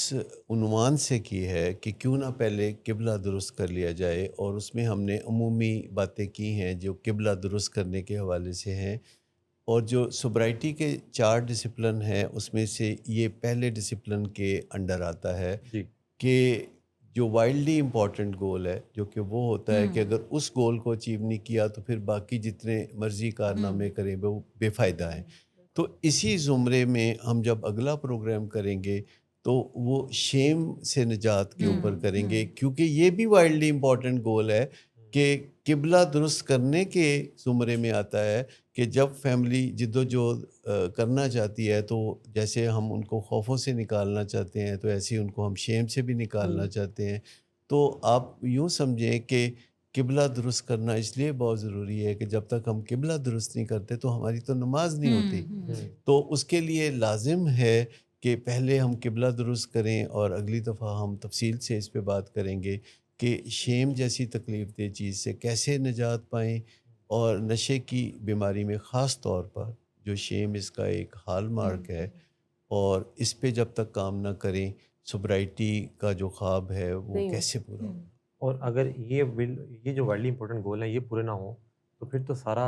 عنوان سے کی ہے کہ کیوں نہ پہلے قبلہ درست کر لیا جائے، اور اس میں ہم نے عمومی باتیں کی ہیں جو قبلہ درست کرنے کے حوالے سے ہیں، اور جو سوبرائٹی کے 4 ڈسپلن ہیں اس میں سے یہ پہلے ڈسپلن کے انڈر آتا ہے کہ جو وائلڈلی امپورٹنٹ گول ہے، جو کہ وہ ہوتا ہے کہ اگر اس گول کو اچیو نہیں کیا تو پھر باقی جتنے مرضی کارنامے کریں وہ بے فائدہ ہیں. تو اسی زمرے میں ہم جب اگلا پروگرام کریں گے تو وہ شیم سے نجات کے اوپر کریں گے، کیونکہ یہ بھی وائلڈلی امپورٹنٹ گول ہے کہ قبلہ درست کرنے کے زمرے میں آتا ہے کہ جب فیملی جد و جہد کرنا چاہتی ہے تو جیسے ہم ان کو خوفوں سے نکالنا چاہتے ہیں تو ایسے ہی ان کو ہم شیم سے بھی نکالنا چاہتے ہیں. تو آپ یوں سمجھیں کہ قبلہ درست کرنا اس لیے بہت ضروری ہے کہ جب تک ہم قبلہ درست نہیں کرتے تو ہماری تو نماز نہیں ہوتی. تو اس کے لیے لازم ہے کہ پہلے ہم قبلہ درست کریں، اور اگلی دفعہ ہم تفصیل سے اس پہ بات کریں گے کہ شیم جیسی تکلیف دہ چیز سے کیسے نجات پائیں، اور نشے کی بیماری میں خاص طور پر جو شیم اس کا ایک ہال مارک ہے، اور اس پہ جب تک کام نہ کریں سوبرائٹی کا جو خواب ہے وہ نہیں کیسے پورا ہو. اور اگر یہ جو وائلڈلی امپورٹنٹ گول ہیں یہ پورے نہ ہوں تو پھر تو سارا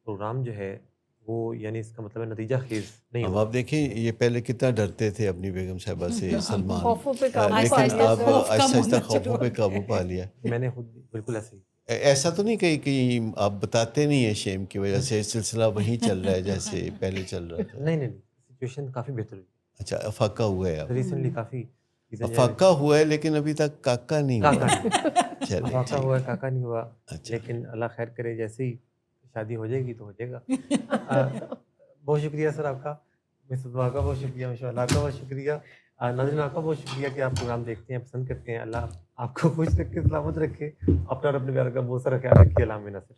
پروگرام جو ہے وہ یعنی اس کا مطلب ہے نتیجہ خیز نہیں اب ہوگا. آپ دیکھیں یہ پہلے کتنا ڈرتے تھے اپنی بیگم صاحبہ سے سلمان، خوفوں پہ قابو پا لیکن لیا اب سر. آہستہ آہستہ خوفوں پہ قابو پا لیا. میں نے خود بالکل ایسے ہی ایسا تو نہیں کہ آپ بتاتے نہیں ہیں شیم کی وجہ سے سلسلہ وہیں چل رہا ہے جیسے پہلے چل رہا تھا؟ نہیں سچویشن کافی بہتر ہوئی اچھا افاقہ ہوا ہے اب، ریسنٹلی کافی چیزیں جو ہے- افاقہ ہوا ہے لیکن ابھی تک کاکا نہیں کاکا ہوا. نہیں چلے کاکا ٹھیک. ہوا ہے، کاکا نہیں ہوا، اچھا لیکن اللہ خیر کرے جیسے ہی شادی ہو جائے گی تو ہو جائے گا. بہت شکریہ سر آپ کا، مسز دعا کا بہت شکریہ، ماشاء اللہ کا بہت شکریہ، ناظرین آپ کا بہت شکریہ کہ آپ پروگرام دیکھتے ہیں، پسند کرتے ہیں. اللہ آپ کو خوش رکھے، سلامت رکھے، اپنا اور اپنے پیار کا بہت سارا خیال رکھیے. اللہ ناصر.